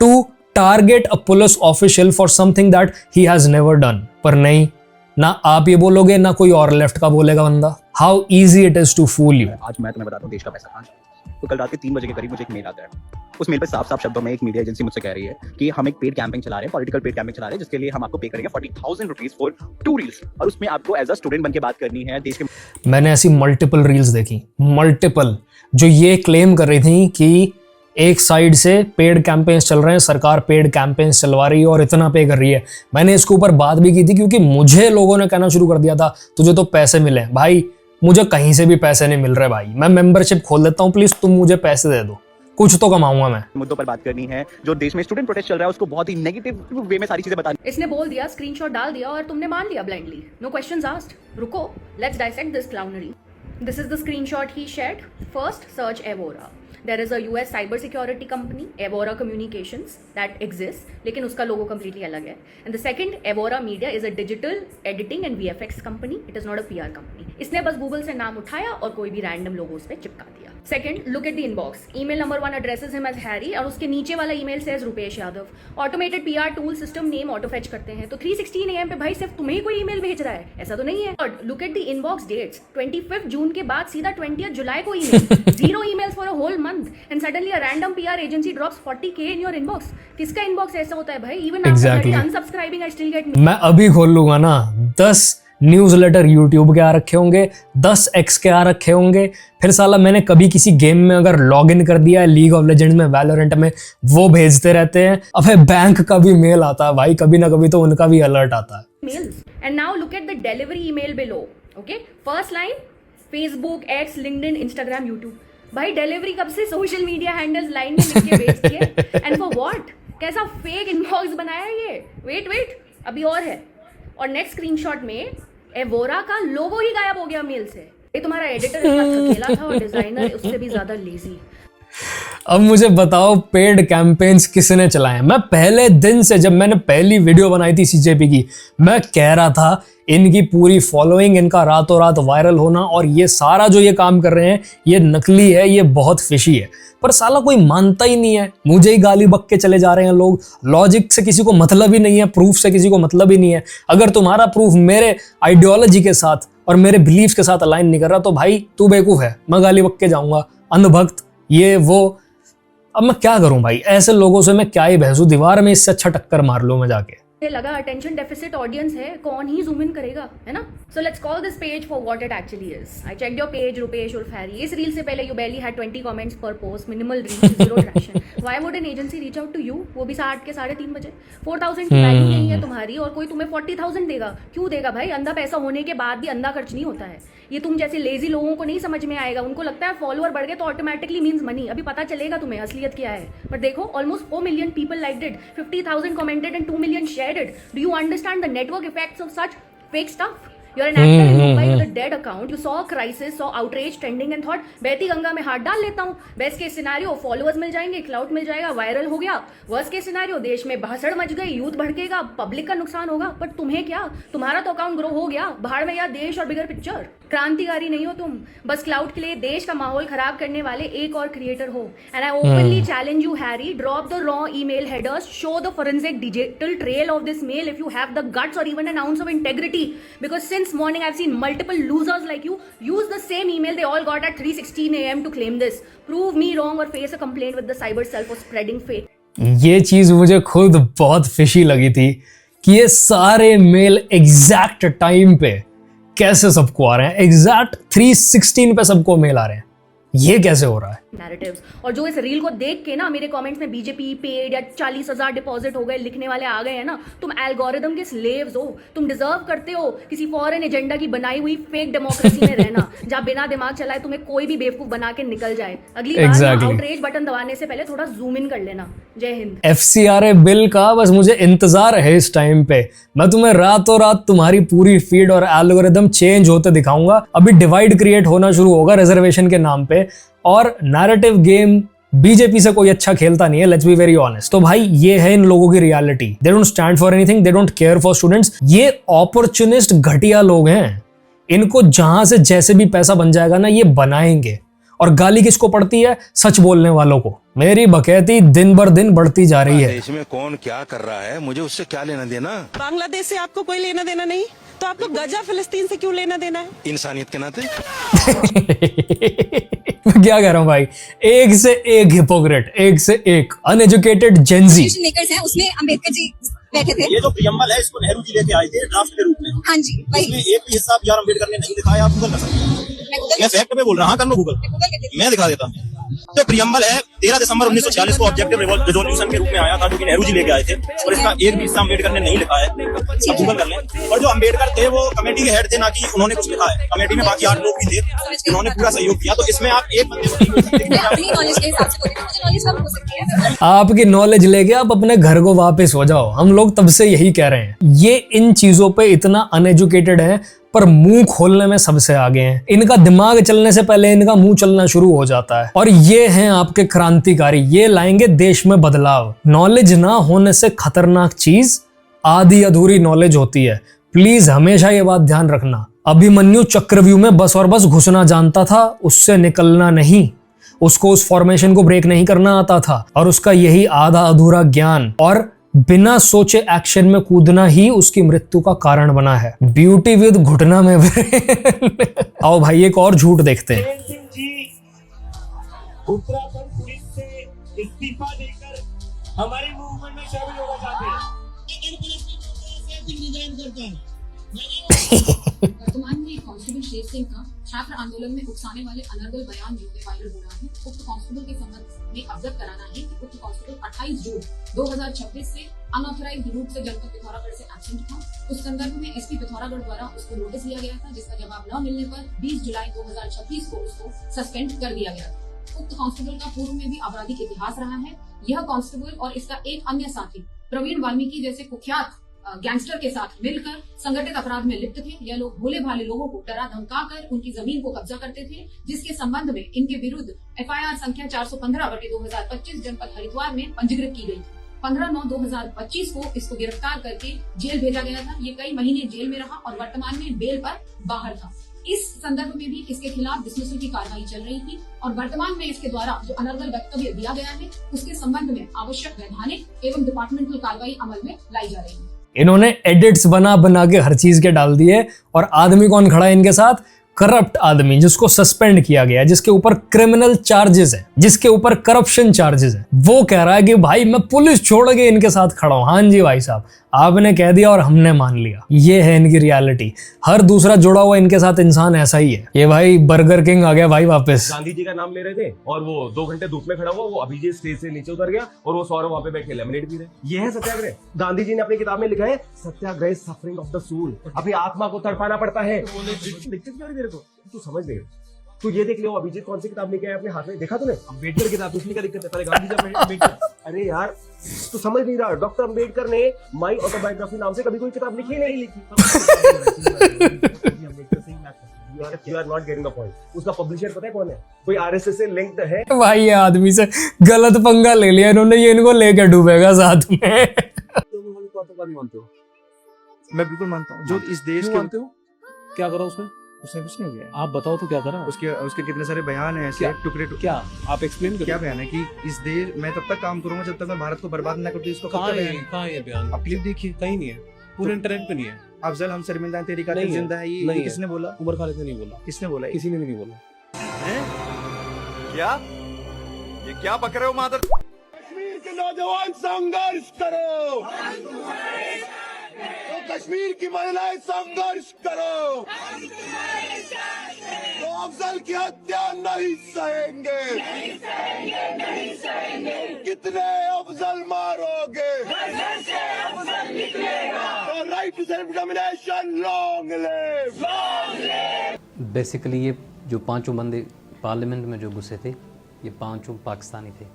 to target a police official for something that he has never done. पर नहीं, ना आप ये बोलोगे ना कोई और लेफ्ट का बोलेगा बंदा। How easy it is to fool you. आज मैं तुम्हें बताता हूँ देश का पैसा कहाँ। तो कल रात के 3 बजे के करीब मुझे एक मेल आता है। उस मेल पे साफ साफ शब्दों में एक मीडिया एजेंसी मुझसे कह रही है कि हम एक पेड कैंपेन चला रहे हैं, पॉलिटिकल पेड कैंपेन चला रहे हैं, जिसके लिए हम आपको पे करेंगे 40,000 रुपीज फॉर 2 रील्स, और उसमें आपको एज अ स्टूडेंट बन के बात करनी है देश के। मैंने ऐसी मल्टीपल रील्स देखी, मल्टीपल, जो ये क्लेम कर रही थी कि एक साइड से पेड कैंपेन्स चल रहे हैं, सरकार पेड कैंपेन्स चलवा रही है और इतना पे कर रही है। मैंने इसके ऊपर बात भी की थी क्योंकि मुझे लोगों ने कहना शुरू कर दिया था तुझे तो पैसे मिले। भाई मुझे कहीं से भी पैसे नहीं मिल रहे भाई, मैं मेंबरशिप खोल देता हूँ, प्लीज तुम मुझे पैसे दे दो, कुछ तो कमाऊंगा मैं। मुद्दों पर बात करनी है, जो देश में स्टूडेंट प्रोटेस्ट चल रहा है उसको बहुत ही नेगेटिव वे में सारी चीजें बतानी। इसने बोल दिया, स्क्रीनशॉट डाल दिया और तुमने मान लिया ब्लाइंडली, नो क्वेश्चंस आस्क्ड। रुको, let's dissect this clownery. This is the screenshot he shared. First, search Evora. There is a US cyber security company, Evora Communications, that exists, लेकिन उसका लोगो completely अलग है. And the second, Evora Media is a digital editing and VFX company. It is not a PR company. इसने बस Google से नाम उठाया और कोई भी random लोगो उस पे चिपका दिया. Second, look at the inbox. Email number 1 addresses him as Harry और उसके नीचे वाला email says Rupesh Yadav. Automated PR tool system name auto fetch करते हैं. तो 3:16 AM पे भाई सिर्फ तुम्हें ही कोई email भेज रहा है, ऐसा तो नहीं है. Third, look at the inbox dates. 25 जून के बाद सीधा 20 जुलाई को email. 0 emails for a whole month and suddenly a random PR agency drops 40K in your inbox. किसका inbox ऐसा होता है भाई? Even after unsubscribing I still get. मैं अभी खोल लूंगा ना 10 न्यूज़लेटर यूट्यूब के आ रखे होंगे, 10 X के आ रखे होंगे, फिर साला मैंने कभी किसी गेम में अगर लॉग इन कर दिया है, लीग ऑफ लेजेंड्स में, वैलोरेंट में, वो भेजते रहते हैं। अबे बैंक का भी मेल आता है भाई, कभी ना कभी तो उनका भी अलर्ट आता है। Mails. And now look at the delivery email below. Okay, first line Facebook, X, LinkedIn, Instagram, YouTube. भाई डिलीवरी कब से सोशल मीडिया हैंडल्स लाइन में लिख के भेज दिए, एंड फॉर व्हाट? कैसा फेक इनबॉक्स बनाया ये? वेट अभी और है। और नेक्स्ट स्क्रीनशॉट में एवोरा का लोगो ही गायब हो गया मेल से। ये तुम्हारा एडिटर इतना थकेला था और डिजाइनर उससे भी ज्यादा लेजी। अब मुझे बताओ पेड कैंपेन्स किसने चलाए? मैं पहले दिन से, जब मैंने पहली वीडियो बनाई थी सीजेपी की, मैं कह रहा था इनकी पूरी फॉलोइंग, इनका रातों रात वायरल होना और ये सारा जो ये काम कर रहे हैं ये नकली है, ये बहुत फिशी है। पर साला कोई मानता ही नहीं है, मुझे ही गाली बक के चले जा रहे हैं लोग। लॉजिक से किसी को मतलब ही नहीं है, प्रूफ से किसी को मतलब ही नहीं है। अगर तुम्हारा प्रूफ मेरे आइडियोलॉजी के साथ और मेरे बिलीफ के साथ अलाइन नहीं कर रहा तो भाई तू बेवकूफ है, मैं गाली बक के जाऊंगा, अंधभक्त, ये वो। अब मैं क्या करूं भाई, ऐसे लोगों से मैं क्या ही बहसूं, दीवार में इससे अच्छा टक्कर मार लूं मैं जाके। लगा अटेंशन डेफिसिट ऑडियंस है, कौन ही जूम इन करेगा, है ना? So let's call this page for what it actually is. I checked your page Rupesh उर्फ हैरी। इस रील से पहले यू barely had 20 कमेंट्स पर post, minimal reach, zero traction. Why would an agency reach out to you, वो भी 8 के 3:30 बजे? 4,000 की वैल्यू नहीं है तुम्हारी और कोई तुम्हें 40,000 देगा? क्यों देगा भाई? अंधा पैसा होने के बाद भी अंधा खर्च नहीं होता है। ये तुम जैसे लेजी लोगों को नहीं समझ में आएगा, उनको लगता है फॉलोअर बढ़ गए तो ऑटोमेटिकली मींस मनी। अभी पता चलेगा तुम्हें असलियत क्या है। बट देखो, almost 4 million people liked it, 50,000 commented and 2 million shared it. Do you understand the network effects of such fake stuff? You're an actor in Mumbai with a dead account. You saw a crisis, saw outrage trending and thought बहती गंगा में हाथ डाल लेता हूँ। Best case scenario, followers मिल जाएंगे, cloud मिल जाएगा, viral हो गया। वर्स्ट केस सिनेरियो, देश में भसड़ मच गई, यूथ भड़केगा, पब्लिक का नुकसान होगा। पर तुम्हें क्या, तुम्हारा तो अकाउंट ग्रो हो गया, बाहर में या देश और बिगर पिक्चर। क्रांतिकारी नहीं हो तुम, बस क्लाउड के लिए देश का माहौल खराब करने वाले एक और क्रिएटर हो। And I openly challenge you Harry, drop the raw email headers, show the forensic digital trail of this mail if you have the guts or even an ounce of integrity, because since morning I've seen multiple losers like you use the same email they all got at 3:16 AM to claim this. Prove me wrong or face a complaint with the cyber cell for spreading fake. ये चीज मुझे खुद बहुत fishy लगी थी कि ये सारे मेल एग्जैक्ट टाइम पे कैसे सबको आ रहे हैं, एग्जैक्ट 3:16 पे सबको मेल आ रहे हैं। ये कैसे हो रहा है? नैरेटिव्स, और जो इस रील को देख के ना मेरे कमेंट्स में बीजेपी पेड या 40,000 डिपॉजिट हो गए लिखने वाले आ गए हैं ना, तुम एल्गोरिदम के स्लेव्स हो, तुम डिजर्व करते हो किसी फॉरेन एजेंडा की बनाई हुई फेक डेमोक्रेसी में रहना, जहाँ बिना दिमाग चलाए तुम्हें कोई भी बेवकूफ बना के निकल जाए। अगली बार आउटरीच बटन दबाने से पहले थोड़ा जूम इन कर लेना। जय हिंद। FCRA बिल का बस मुझे इंतजार है इस टाइम पे। मैं तुम्हें रातों रात तुम्हारी पूरी फीड और एल्गोरिदम चेंज होते दिखाऊंगा। अभी डिवाइड क्रिएट होना शुरू होगा रिजर्वेशन के नाम पे, और नैरेटिव गेम बीजेपी से कोई अच्छा खेलता नहीं है, लेट्स बी वेरी ऑनेस्ट। तो भाई ये है इन लोगों की reality. They don't stand for anything, they don't care for students. ये अपॉर्चुनिस्ट घटिया लोग हैं, इनको जहां से जैसे भी पैसा बन जाएगा ना ये बनाएंगे। और गाली किसको पड़ती है? सच बोलने वालों को। मेरी बकैती दिन बर दिन बढ़ती जा रही है। देश में कौन क्या कर रहा है मुझे उससे क्या लेना देना। बांग्लादेश से आपको कोई लेना देना नहीं, तो आपको गजा फिलिस्तीन से क्यों लेना देना है? इंसानियत के नाते। मैं क्या कह रहा हूँ भाई, एक से एक हिपोक्रेट, एक से एक अनएजुकेटेड जेंजी। उसमें अम्बेडकर जी बैठे थे। ये जो प्रियम्बल है इसको नेहरू जी लेके आए थे ड्राफ्ट के रूप में। हाँ जी, इसमें एक भी हिस्सा यार अम्बेडकर ने नहीं दिखाया, आप गूगल कर सकते हैं। मैं फैक्ट में बोल रहा हूँ, कर लो गूगल, मैं दिखा देता हूँ। तो प्रियम्बल है 13 दिसंबर 1946 को ऑब्जेक्टिव रेजोल्यूशन के रूप में आया था, जो कि नेहरू जी लेके आए थे, और इसका एक भी हिस्सा अम्बेडकर ने नहीं लिखा है। आप गूगल कर लें। और जो अम्बेडकर थे वो कमेटी के हेड थे, ना कि उन्होंने कुछ लिखा है। कमेटी में बाकी 8 लोग भी थे, उन्होंने पूरा सहयोग किया। तो इसमें आप एक बंदे को आपकी नॉलेज लेके आप अपने घर को वापस हो जाओ। हम लोग तब से यही कह रहे हैं, ये इन चीजों पे इतना अनएजुकेटेड है पर मुंह खोलने में सबसे आगे हैं। इनका दिमाग चलने से पहले इनका मुंह चलना शुरू हो जाता है। और ये हैं आपके क्रांतिकारी, ये लाएंगे देश में बदलाव। नॉलेज ना होने से खतरनाक चीज आधी अधूरी नॉलेज होती है। प्लीज हमेशा ये बात ध्यान रखना। अभिमन्यु चक्रव्यूह में बस और बस घुसना जानता था, उससे निकलना नहीं। उसको उस फॉर्मेशन को ब्रेक नहीं करना आता था, और उसका यही आधा अधूरा ज्ञान और बिना सोचे एक्शन में कूदना ही उसकी मृत्यु का कारण बना है। ब्यूटी विद घुटना में आओ भाई एक और झूठ देखते हैं। उत्तराखंड पुलिस से इस्तीफा देकर हमारे मूवमेंट में शामिल होना चाहते हैं। वर्तमान में कांस्टेबल शेर सिंह का छात्र आंदोलन में उकसाने वाले अनर्गल बयान जो वायरल हो रहा है, उक्त कांस्टेबल के संबंध में अवगत कराना है कि उक्त कांस्टेबल 28 जून 2026 से अनऑथराइज्ड रूप से जनपद पिथौरागढ़ से एब्सेंट था। उस संदर्भ में एसपी पिथौरागढ़ द्वारा उसको नोटिस लिया गया था, जिसका जवाब न मिलने पर 20 जुलाई 2026 को उसको सस्पेंड कर दिया गया था। उक्त कांस्टेबल का पूर्व में भी आपराधिक इतिहास रहा है। यह कांस्टेबल और इसका एक अन्य साथी प्रवीण वाल्मीकि जैसे कुख्यात गैंगस्टर के साथ मिलकर संगठित अपराध में लिप्त थे। यह लोग भोले भाले लोगों को डरा धमकाकर उनकी जमीन को कब्जा करते थे, जिसके संबंध में इनके विरुद्ध FIR संख्या 415/2025 जनपद हरिद्वार में पंजीकृत की गई थी। 15/9/2025 को इसको गिरफ्तार करके जेल भेजा गया था। ये कई महीने जेल में रहा और वर्तमान में बेल पर बाहर था। इस संदर्भ में भी इसके खिलाफ डिसमिसल की कार्रवाई चल रही थी और वर्तमान में इसके द्वारा जो अनर्गल वक्तव्य दिया गया है उसके संबंध में आवश्यक वैधानिक एवं डिपार्टमेंटल कार्रवाई अमल में लाई जा रही है। इन्होंने एडिट्स बना बना के हर चीज के डाल दिए, और आदमी कौन खड़ा है इनके साथ? करप्ट आदमी, जिसको सस्पेंड किया गया, जिसके ऊपर क्रिमिनल चार्जेस है, जिसके ऊपर करप्शन चार्जेस है। वो कह रहा है कि भाई मैं पुलिस छोड़ के इनके साथ खड़ा हूं। हाँ जी भाई साहब, आपने कह दिया और हमने मान लिया। ये है इनकी रियलिटी। हर दूसरा जुड़ा हुआ इनके साथ इंसान ऐसा ही है। ये भाई बर्गर किंग आ गया भाई वापस। गांधी जी का नाम ले रहे थे और वो 2 घंटे धूप में खड़ा हुआ, वो अभिजीत स्टेज से नीचे उतर गया और वो सौरभ वहां पे बैठ के लेमनेड पी रहे। ये है सत्याग्रह। गांधी जी ने अपनी किताब में लिखा है सत्याग्रह सफरिंग ऑफ द सोल। अपनी आत्मा को तड़पाना पड़ता है। दिक्कत क्यों तेरे को? तू समझ नहीं। तू ये देख लो अभिजीत कौन सी किताब लेके आया अपने हाथ में, देखा तूने? अम्बेडकर किताब। दूसरी क्या दिक्कत है? पहले गांधी जी अम्बेडकर। अरे यार तू समझ नहीं रहा, डॉक्टर अम्बेडकर ने माई ऑटोबायोग्राफी नाम से कभी कोई किताब लिखी नहीं लिखी। You are not getting the point. उसका पब्लिशर पता है कौन है? कोई RSS से लिंक्ड है। भाई ये आदमी से गलत पंगा ले लिया इन्होंने, ये इनको लेकर डूबेगा साथ में। मानते हो? मैं बिल्कुल मानता हूँ। जो इस देश के मानते हो, क्या करा उसने? उसने कुछ नहीं किया। आप बताओ तो क्या करा? उसके कितने सारे बयान हैं ऐसे टुकड़े। क्या आप एक्सप्लेन करिए। क्या बयान है कि इस देश मैं तब तक काम करूंगा जब तक मैं भारत को बर्बाद न कर दूं। इसको कहाँ है ये बयान? आप क्लिप देखिए, कहीं नहीं है, पूरे इंटरनेट पे नहीं है। अफजल हम शर्मिंदा हैं, तेरी कातिल जिंदा है, ये किसने बोला? उमर खालिद ने नहीं बोला। किसने बोला? किसी ने भी नहीं बोला। क्या ये क्या बक रहे हो मादर? कश्मीर के नौजवान संघर्ष करो, तो कश्मीर की महिलाएं संघर्ष करो, तो अफजल की हत्या नहीं सहेंगे, कितने अफजल मारोगे, right to self determination long live. Basically ये जो पांचों बंदे पार्लियामेंट में जो घुसे थे, ये पांचों पाकिस्तानी थे।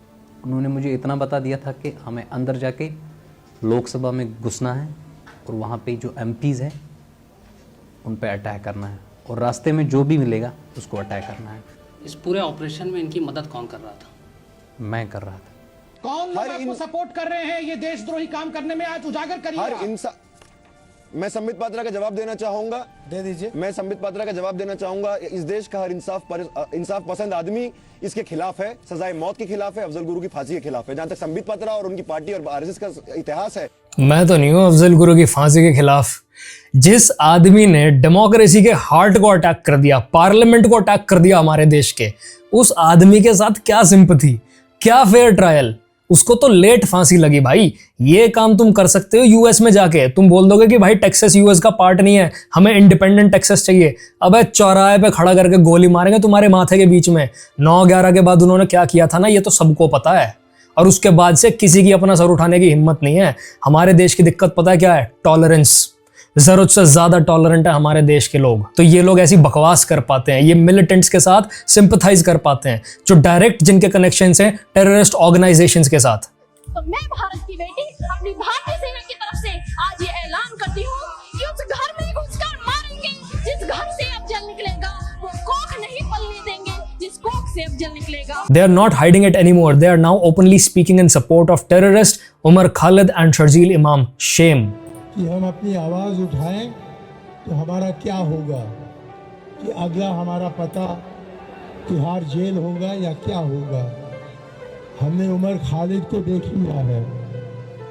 उन्होंने मुझे इतना बता दिया था कि हमें अंदर जाके लोकसभा में घुसना है और वहाँ पे जो एमपीज़ हैं उन पे अटैक करना है और रास्ते में जो भी मिलेगा उसको अटैक करना है। इस पूरे ऑपरेशन में इनकी मदद कौन कर रहा था? मैं कर रहा था। कौन लोग आपको सपोर्ट कर रहे हैं ये देशद्रोही काम करने में, आज उजागर करिए। हर इंसान, मैं संबित पात्रा का जवाब देना चाहूंगा, दे दीजिए। मैं संबित पात्रा का जवाब देना चाहूंगा। इस देश का हर इंसाफ पसंद आदमी इसके खिलाफ है, सजाए मौत के खिलाफ है, अफजल गुरु की फांसी के खिलाफ है। जहां तक संबित पात्रा और उनकी पार्टी और आरएसएस का इतिहास है, मैं तो नहीं हूं अफजल गुरु की फांसी के खिलाफ। जिस आदमी ने डेमोक्रेसी के हार्ट को अटैक कर दिया, पार्लियामेंट को अटैक कर दिया हमारे देश के, उस आदमी के साथ क्या सिंपैथी, क्या फेयर ट्रायल? उसको तो लेट फांसी लगी भाई। ये काम तुम कर सकते हो यूएस में जाके, तुम बोल दोगे कि भाई टेक्सास यूएस का पार्ट नहीं है, हमें इंडिपेंडेंट टेक्सास चाहिए। अबे चौराहे पे खड़ा करके गोली मारेंगे तुम्हारे माथे के बीच में। 9/11 के बाद उन्होंने क्या किया था ना, ये तो सबको पता है। और उसके बाद से किसी की अपना सर उठाने की हिम्मत नहीं है। हमारे देश की दिक्कत पता है क्या है? टॉलरेंस। जरूरत से ज्यादा टॉलरेंट है हमारे देश के लोग। तो ये लोग ऐसी बकवास कर पाते हैं, ये मिलिटेंट्स के साथ सिंपैथाइज कर पाते हैं, जो डायरेक्ट जिनके कनेक्शंस हैं टेररिस्ट ऑर्गेनाइजेशंस के साथ। तो मैं भारत की बेटी अपनी भारतीय सेना की तरफ से आज ये ऐलान करती हूँ कि उस घर में घुसकर मारेंगे जिस घर से अफजल निकलेगा, वो कोख नहीं पलने देंगे जिस कोख से अफजल निकलेगा। They are not hiding it anymore. They are now openly speaking in support of terrorist Umar Khalid and Sharjeel Imam. Shame. कि हम अपनी आवाज़ उठाएं तो हमारा क्या होगा, कि अगला हमारा पता तिहाड़ जेल होगा या क्या होगा। हमने उमर खालिद को देख लिया है,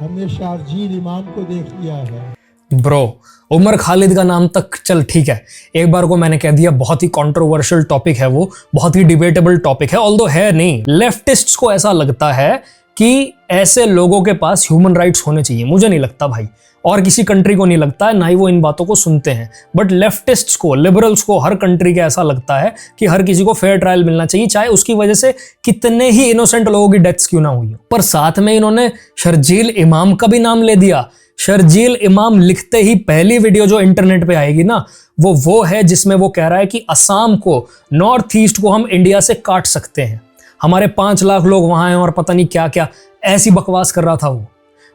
हमने शारजील इमाम को देख लिया है। ब्रो, उमर खालिद का नाम तक चल ठीक है, एक बार को मैंने कह दिया, बहुत ही कंट्रोवर्शियल टॉपिक है वो, बहुत ही डिबेटेबल टॉपिक है, ऑल्दो है नहीं। लेफ्टिस्ट्स को ऐसा लगता है कि ऐसे लोगों के पास ह्यूमन राइट्स होने चाहिए। मुझे नहीं लगता भाई, और किसी कंट्री को नहीं लगता है, ना ही वो इन बातों को सुनते हैं। बट लेफ्टिस्ट्स को, लिबरल्स को, हर कंट्री के ऐसा लगता है कि हर किसी को फेयर ट्रायल मिलना चाहिए, चाहे उसकी वजह से कितने ही इनोसेंट लोगों की डेथ्स क्यों ना हुई हो। पर साथ में इन्होंने शर्जील इमाम का भी नाम ले दिया। शर्जील इमाम लिखते ही पहली वीडियो जो इंटरनेट पे आएगी ना, वो है जिसमें वो कह रहा है कि असम को, नॉर्थ ईस्ट को हम इंडिया से काट सकते हैं, हमारे 5 लाख लोग वहां हैं और पता नहीं क्या क्या ऐसी बकवास कर रहा था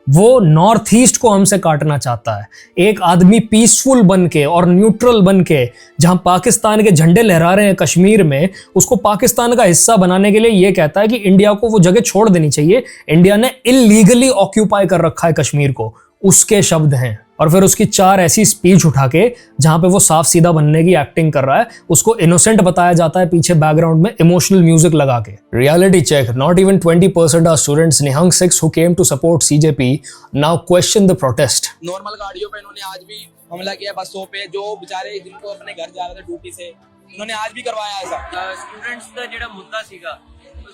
वो नॉर्थ ईस्ट को हमसे काटना चाहता है। एक आदमी पीसफुल बन के और न्यूट्रल बन के, जहां पाकिस्तान के झंडे लहरा रहे हैं कश्मीर में, उसको पाकिस्तान का हिस्सा बनाने के लिए ये कहता है कि इंडिया को वो जगह छोड़ देनी चाहिए, इंडिया ने इलीगली ऑक्यूपाई कर रखा है कश्मीर को, उसके शब्द हैं। और फिर उसकी 4 ऐसी स्पीच उठा के जहां पे वो साफ सीधा बनने की एक्टिंग कर रहा है, उसको इनोसेंट बताया जाता है पीछे बैकग्राउंड में इमोशनल म्यूजिक लगा के। Reality check, not even 20% are students Nihang 6 who came to support CJP now question the protest. Normal गाड़ियों पे इन्होंने आज भी हमला किया, बसों पे, जो बेचारे जिनको अपने घर जा रहे थे ड्यूटी से, इन्होंने आज भी करवाया ऐसा। स्टूडेंट्स का ਜਿਹੜਾ ਮੁੱਦਾ ਸੀਗਾ,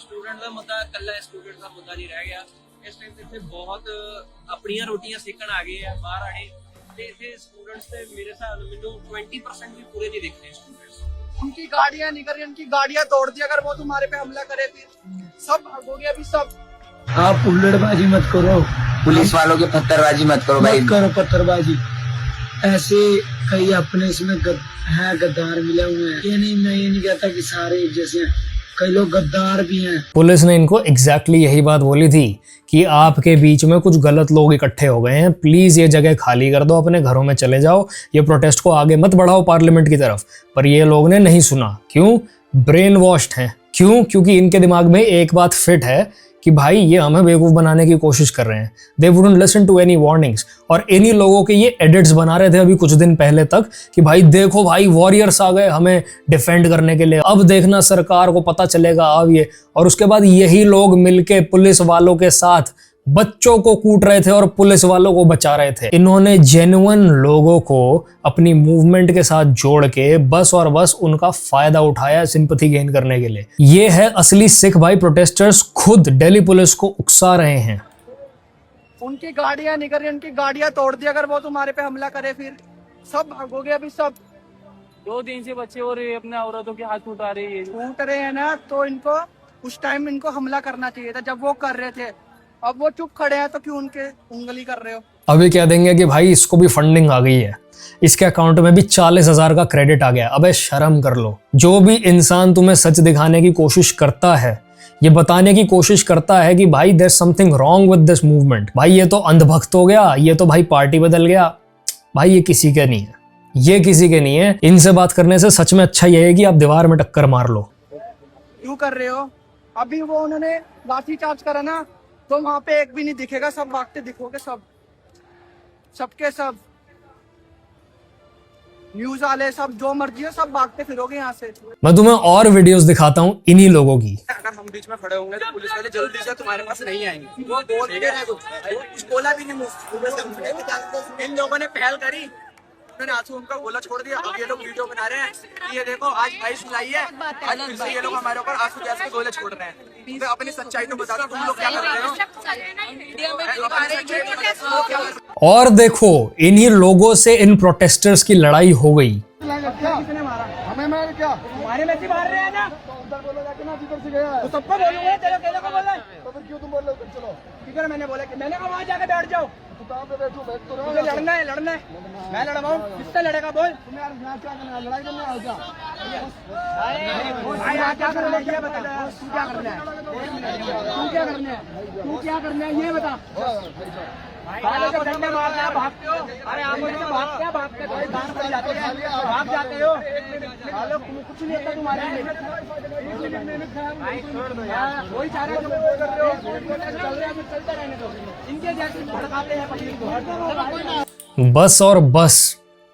स्टूडेंट ਦਾ ਮੁੱਦਾ ਕੱਲਾ स्टूडेंट ਦਾ ਮੁੱਦਾ ਨਹੀਂ ਰਹਿ ਗਿਆ। ਇਸ ਟਾਈਮ ਤੇ ਇੱਥੇ ਬਹੁਤ ਆਪਣੀਆਂ ਰੋਟੀਆਂ ਸੇਕਣ ਆ ਗਏ ਆ ਬਾਹਰ ਆੜੇ, ਤੇ ਇੱਥੇ स्टूडेंट्स ਤੇ ਮੇਰੇ ਹਿਸਾਬ ਨਾਲ ਮੈਨੂੰ 20% ਵੀ ਪੂਰੇ ਨਹੀਂ दिख रहे स्टूडेंट्स। उनकी गाड़ियां निकल रही, उनकी गाड़ियां तोड़ दी, अगर वो तुम्हारे पे हमला करे फिर सब हो गया। अभी सब आप उल्लड़बाजी मत करो, पुलिस वालों की पत्थरबाजी मत करो भाई, मत करो पत्थरबाजी। ऐसे कई अपने इसमें हैं गद्दार मिले हुए हैं, ये नहीं, मैं ये नहीं कहता कि सारे एक जैसे हैं, कई लोग गद्दार भी हैं। पुलिस ने इनको एग्जैक्टली यही बात बोली थी कि आपके बीच में कुछ गलत लोग इकट्ठे हो गए हैं, प्लीज ये जगह खाली कर दो, अपने घरों में चले जाओ, ये प्रोटेस्ट को आगे मत बढ़ाओ पार्लियामेंट की तरफ। पर ये लोग ने नहीं सुना। क्यों? ब्रेन वॉश्ड हैं। क्यों? क्योंकि इनके दिमाग में एक बात फिट है कि भाई ये हमें बेवकूफ बनाने की कोशिश कर रहे हैं। They wouldn't listen to any warnings. और इन्हीं लोगों के ये एडिट्स बना रहे थे अभी कुछ दिन पहले तक कि भाई देखो भाई वॉरियर्स आ गए हमें डिफेंड करने के लिए, अब देखना सरकार को पता चलेगा अब ये। और उसके बाद यही लोग मिलके पुलिस वालों के साथ बच्चों को कूट रहे थे और पुलिस वालों को बचा रहे थे। इन्होंने जेन्युइन लोगों को अपनी मूवमेंट के साथ जोड़ के बस और बस उनका फायदा उठाया सिंपैथी गेन करने के लिए। ये है असली सिख भाई। प्रोटेस्टर्स खुद दिल्ली पुलिस को उकसा रहे हैं। उनकी गाड़ियां निकल रही, उनकी गाड़ियां तोड़ दी, अगर वो तुम्हारे पे हमला करे फिर सब भागोगे। अभी सब 2 दिन से बच्चे और अपने औरतों के हाथ उठा रहे हैं। उठ रहे हैं ना, तो इनको उस टाइम इनको हमला करना चाहिए था जब वो कर रहे थे। अब वो चुप खड़े हैं तो क्यों उनके उंगली कर रहे हो? अभी कह देंगे कि भाई इसको भी फंडिंग आ गई है, इसके अकाउंट में भी 40,000 का क्रेडिट आ गया। अबे शर्म कर लो। जो भी इंसान तुम्हें सच दिखाने की कोशिश करता है, ये बताने की कोशिश करता है कि भाई there something wrong with this movement, भाई ये तो अंधभक्त हो गया, ये तो भाई पार्टी बदल गया, भाई ये किसी के नहीं है, ये किसी के नहीं है। इनसे बात करने से सच में अच्छा ये है कि आप दीवार में टक्कर मार लो। क्यों कर रहे हो? अभी वो उन्होंने लाठी चार्ज करा ना, तो वहां पे एक भी नहीं दिखेगा, सब भागते दिखोगे, सब सबके सब न्यूज वाले सब जो मर्जी है सब भागते फिरोगे यहाँ से। मैं तुम्हें और वीडियोस दिखाता हूँ इन्हीं लोगों की। अगर हम बीच में खड़े होंगे तो पुलिस वाले जल्दी से तुम्हारे पास नहीं आएंगे। वो बोल भी रहे, कुछ बोला भी नहीं। इन लोगों ने पहल करी, उन्होंने आंसू उनका गोला छोड़ दिया। अब ये लोग वीडियो बना रहे हैं कि ये देखो आज 22 जुलाई है, आज फिर से ये लोग हमारे ऊपर आंसू गैस के गोले छोड़ रहे हैं। तो अपनी सच्चाई तो बता दो, तुम लोग क्या कर रहे हो? और देखो इन्हीं लोगों से इन प्रोटेस्टर्स की लड़ाई हो गई। किसने मारा? हमें मार क्या? हमारे में से मार रहे हैं ना, उधर बोलो जाके ना जिधर से गया है। तो सबको बोलूंगा, तेरे अकेले को बोला है तो फिर क्यों तुम बोल रहे हो? चलो ठीक है, मैंने बोला कि मैंने कहा वहां जाके बैठ जाओ। तू कहां पे बैठो? बैठ तो रहो। लड़ना है, लड़ना है। मैं लड़वाऊं? किससे लड़ेगा बोल? तुम्हें यार यहाँ क्या करना है? लड़ाई करने आओ क्या? भाई यहाँ क्या करना है ये बता। तू क्या करना है? तू क्या करना है? तू क्या करना है ये बता। आपको डंडे मारना है, भागते हो? अरे आप मुझे भागते हैं, भागते हो दांत पड़ जाते हैं, भाग जाते हो। कुछ नहीं होता तुम्हारे लिए। वही चाह रहे हो, चल रहे हैं, चलते रहने दो। इनके जैसे भड़काते हैं पब्लिक को। बस और बस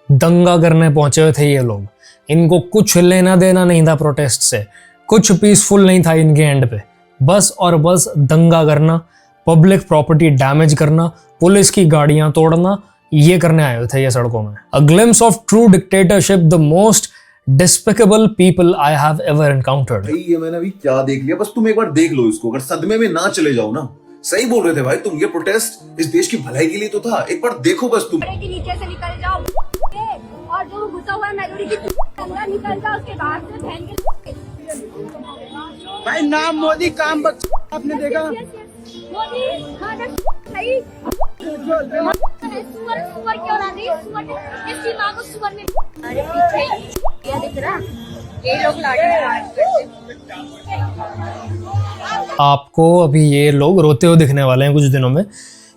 दंगा करने पहुंचे हुए थे ये लोग। इनको कुछ लेना देना नहीं था प्रोटेस्ट से, कुछ पीसफुल नहीं था इनके एंड पे। बस और बस दंगा करना, पब्लिक प्रॉपर्टी डैमेज करना, पुलिस की गाड़ियां तोड़ना, ये करने आए हुए थे ये सड़कों में। A glimpse of true dictatorship, the most despicable people I have ever encountered. ये मैंने अभी क्या देख लिया, बस तुम एक बार देख लो इसको। अगर सदमे में ना चले जाओ ना, सही बोल रहे थे भाई तुम, ये प्रोटेस्ट इस देश की भलाई के लिए तो था। एक बार देखो बस तुम। नीचे से निकल जाओ और जो घुसा हुआ है मेलोडी की अंदर निकल जाओ, उसके बाहर से बहन के। भाई नाम मोदी काम आपने देखा? मोदी खाना सही सुअर सुअर क्यों ना दी? सुअर इसकी मां को सुअर में अरे पीछे क्या दिख रहा? ये लोग आपको अभी ये लोग रोते हुए दिखने वाले हैं कुछ दिनों में,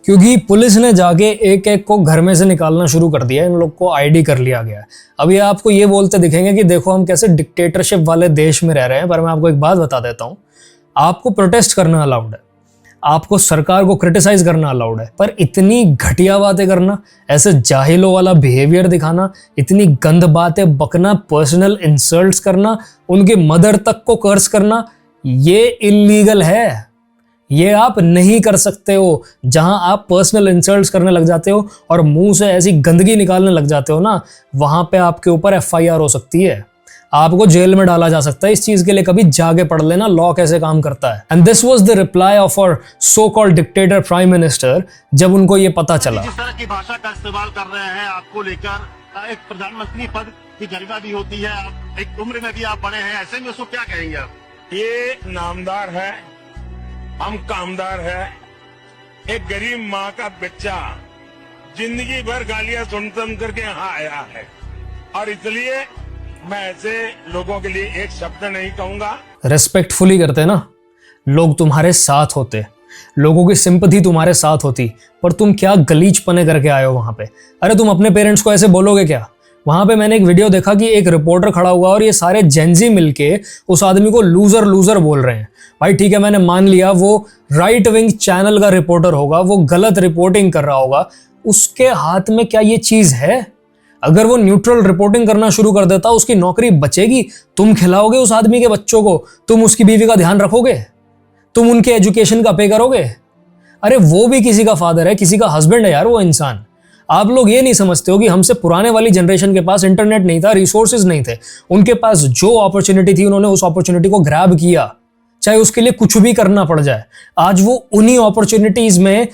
क्योंकि पुलिस ने जाके एक एक को घर में से निकालना शुरू कर दिया। इन लोग को आईडी कर लिया गया। अब ये आपको ये बोलते दिखेंगे कि देखो हम कैसे डिक्टेटरशिप वाले देश में रह रहे हैं, पर मैं आपको एक बात बता देता हूँ, आपको प्रोटेस्ट करना अलाउड है, आपको सरकार को क्रिटिसाइज करना अलाउड है, पर इतनी घटिया बातें करना, ऐसे जाहिलों वाला बिहेवियर दिखाना, इतनी गंद बातें बकना, पर्सनल इंसल्ट्स करना, उनके मदर तक को कर्स करना, ये इलीगल है। ये आप नहीं कर सकते हो। जहां आप पर्सनल इंसल्ट्स करने लग जाते हो और मुंह से ऐसी गंदगी निकालने लग जाते हो ना, वहां पे आपके ऊपर FIR हो सकती है, आपको जेल में डाला जा सकता है। इस चीज के लिए कभी जाके पढ़ लेना लॉ कैसे काम करता है। And this was the reply of our so called dictator prime minister जब उनको ये पता चला। जिस तरह की भाषा का इस्तेमाल कर रहे हैं आपको लेकर, एक प्रधानमंत्री पद की गरिमा भी होती है, एक उम्र में भी आप बड़े हैं, ऐसे में उसको क्या कहेंगे आप? ये नामदार है, हम कामदार है। एक गरीब माँ का बच्चा जिंदगी भर गालियां सुन करके यहाँ आया है, और इसलिए मैं ऐसे लोगों के लिए एक शब्द नहीं कहूंगा। रेस्पेक्टफुली करते ना लोग, तुम्हारे साथ होते, लोगों की सिंपैथी तुम्हारे साथ होती, पर तुम क्या गलीचपने करके आए हो वहां पे। अरे तुम अपने पेरेंट्स को ऐसे बोलोगे क्या? वहां पे मैंने एक वीडियो देखा कि एक रिपोर्टर खड़ा हुआ और ये सारे जेंजी मिलके उस आदमी को लूजर लूजर बोल रहे हैं। भाई ठीक है, मैंने मान लिया वो राइट विंग चैनल का रिपोर्टर होगा, वो गलत रिपोर्टिंग कर रहा होगा, उसके हाथ में क्या ये चीज है? अगर वो न्यूट्रल रिपोर्टिंग करना शुरू कर देता, उसकी नौकरी बचेगी। तुम खिलाओगे उस आदमी के बच्चों को, तुम उसकी बीवी का ध्यान रखोगे, तुम उनके एजुकेशन का पे करोगे। अरे वो भी किसी का फादर है, किसी का हस्बैंड है यार वो इंसान। आप लोग ये नहीं समझते हो कि हमसे पुराने वाली जनरेशन के पास इंटरनेट नहीं था, रिसोर्सेज नहीं थे, उनके पास जो अपॉर्चुनिटी थी उन्होंने उस अपॉर्चुनिटी को ग्रैब किया, चाहे उसके लिए कुछ भी करना पड़ जाए। आज वो उन्हीं अपॉर्चुनिटीज में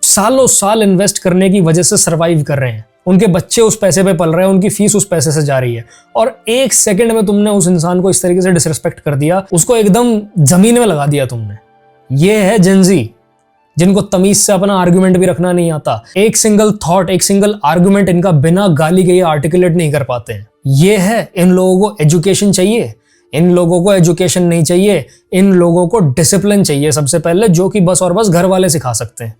सालों साल इन्वेस्ट करने की वजह से सर्वाइव कर रहे हैं। उनके बच्चे उस पैसे पे पल रहे हैं, उनकी फीस उस पैसे से जा रही है, और 1 सेकंड में तुमने उस इंसान को इस तरीके से डिसरिस्पेक्ट कर दिया, उसको एकदम जमीन में लगा दिया तुमने। ये है जेनजी, जिनको तमीज से अपना आर्गुमेंट भी रखना नहीं आता। एक सिंगल थॉट, एक सिंगल आर्गुमेंट इनका बिना गाली के ये आर्टिकुलेट नहीं कर पाते हैं। ये है, इन लोगों को एजुकेशन चाहिए, इन लोगों को एजुकेशन नहीं चाहिए, इन लोगों को डिसिप्लिन चाहिए सबसे पहले, जो कि बस और बस घर वाले सिखा सकते हैं।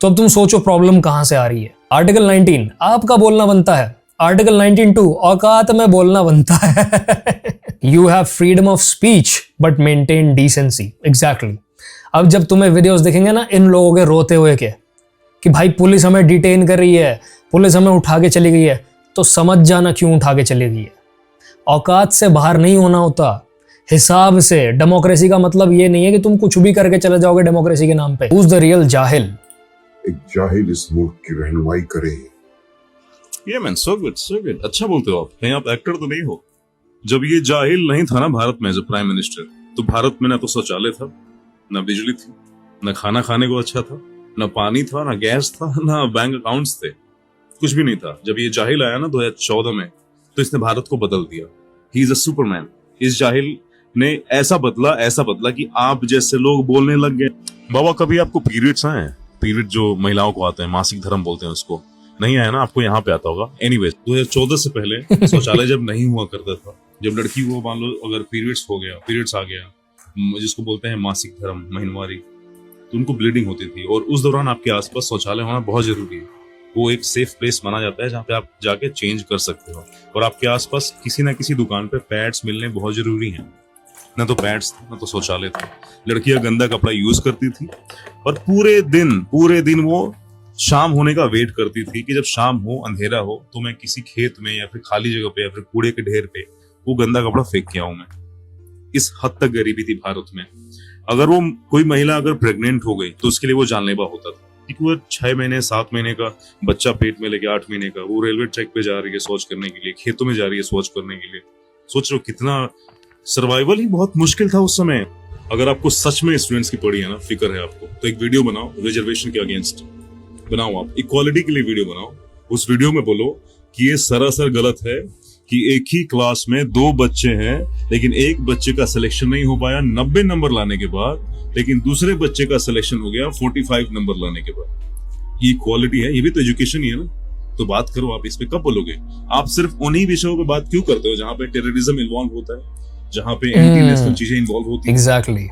तो अब तुम सोचो प्रॉब्लम कहां से आ रही है। आर्टिकल 19 आपका बोलना बनता है, आर्टिकल 19(2) औकात में बोलना बनता है। You have freedom of speech but maintain decency. Exactly. अब जब तुम्हें वीडियोस दिखेंगे ना इन लोगों के रोते हुए के कि भाई पुलिस हमें डिटेन कर रही है, पुलिस हमें उठा के चली गई है, तो समझ जाना क्यों उठा के चली गई है। औकात से बाहर नहीं होना होता, हिसाब से। डेमोक्रेसी का मतलब ये नहीं है कि तुम कुछ भी करके चले जाओगे डेमोक्रेसी के नाम पे। Who's the real जाहिल? एक जाहिल इस मुल्क की रहनुमाई करे। ये मैन सो गुड, अच्छा बोलते हो आप। कहीं आप एक्टर तो नहीं हो? जब ये जाहिल नहीं था ना भारत में एज ए प्राइम मिनिस्टर, तो भारत में ना तो शौचालय था, ना बिजली थी, ना खाना खाने को अच्छा था, ना पानी था, ना गैस था, ना बैंक अकाउंट्स थे, कुछ भी नहीं था। जब ये जाहिल आया ना 2014 में, तो इसने भारत को बदल दिया। He is a Superman. इस जाहिल ने ऐसा बदला कि आप जैसे लोग बोलने लग गए। बाबा कभी आपको पीरियड्स आए? पीरियड जो महिलाओं को आते हैं, मासिक धर्म बोलते हैं उसको, नहीं आया ना? आपको यहाँ पे आता होगा। एनीवेज 2014 से पहले शौचालय जब नहीं हुआ करता था, जब लड़की को मान लो अगर पीरियड्स आ गया, जिसको बोलते हैं मासिक धर्म, महीनवारी, तो उनको ब्लीडिंग होती थी, और उस दौरान आपके आसपास शौचालय होना बहुत जरूरी है। वो एक सेफ प्लेस माना जाता है जहाँ पे आप जाके चेंज कर सकते हो, और आपके आसपास किसी ना किसी दुकान पे पैड्स मिलने बहुत जरूरी हैं। ना तो पैड्स थे, ना तो शौचालय था। लड़कियां गंदा कपड़ा यूज करती थी, और पूरे दिन वो शाम होने का वेट करती थी कि जब शाम हो, अंधेरा हो, तो मैं किसी खेत में या फिर खाली जगह पे या फिर कूड़े के ढेर पे वो गंदा कपड़ा फेंक के आऊं मैं। इस हद तक गरीबी थी भारत में। अगर वो कोई महिला अगर प्रेग्नेंट हो गई तो उसके लिए वो जानलेवा होता था, क्योंकि वो 6 महीने 7 महीने का बच्चा पेट में लेके 8 महीने का, वो रेलवे ट्रैक पे जा रही है शौच करने के लिए, खेतों में जा रही है शौच करने के लिए। सोच रहे हो कितना सर्वाइवल ही बहुत मुश्किल था उस समय। अगर आपको सच में स्टूडेंट्स की पड़ी है ना, फिक्र है आपको, तो एक वीडियो बनाओ रिजर्वेशन के अगेंस्ट बनाओ, आप इक्वालिटी के लिए वीडियो बनाओ। उस वीडियो में बोलो कि ये सरासर गलत है कि एक ही क्लास में 2 बच्चे हैं, लेकिन एक बच्चे का सिलेक्शन नहीं हो पाया 90 नंबर लाने के बाद, लेकिन दूसरे बच्चे का सिलेक्शन हो गया 45 नंबर लाने के बाद। ये इक्वालिटी है, ये भी तो एजुकेशन ही है ना। तो बात करो आप इस पे, कब बोलोगे? आप सिर्फ उन्हीं विषयों पे बात क्यों करते हो जहां पे टेररिज्म इन्वॉल्व होता है, जहां पे एंटी नेशनल चीजें इन्वॉल्व होती है? एग्जैक्टली।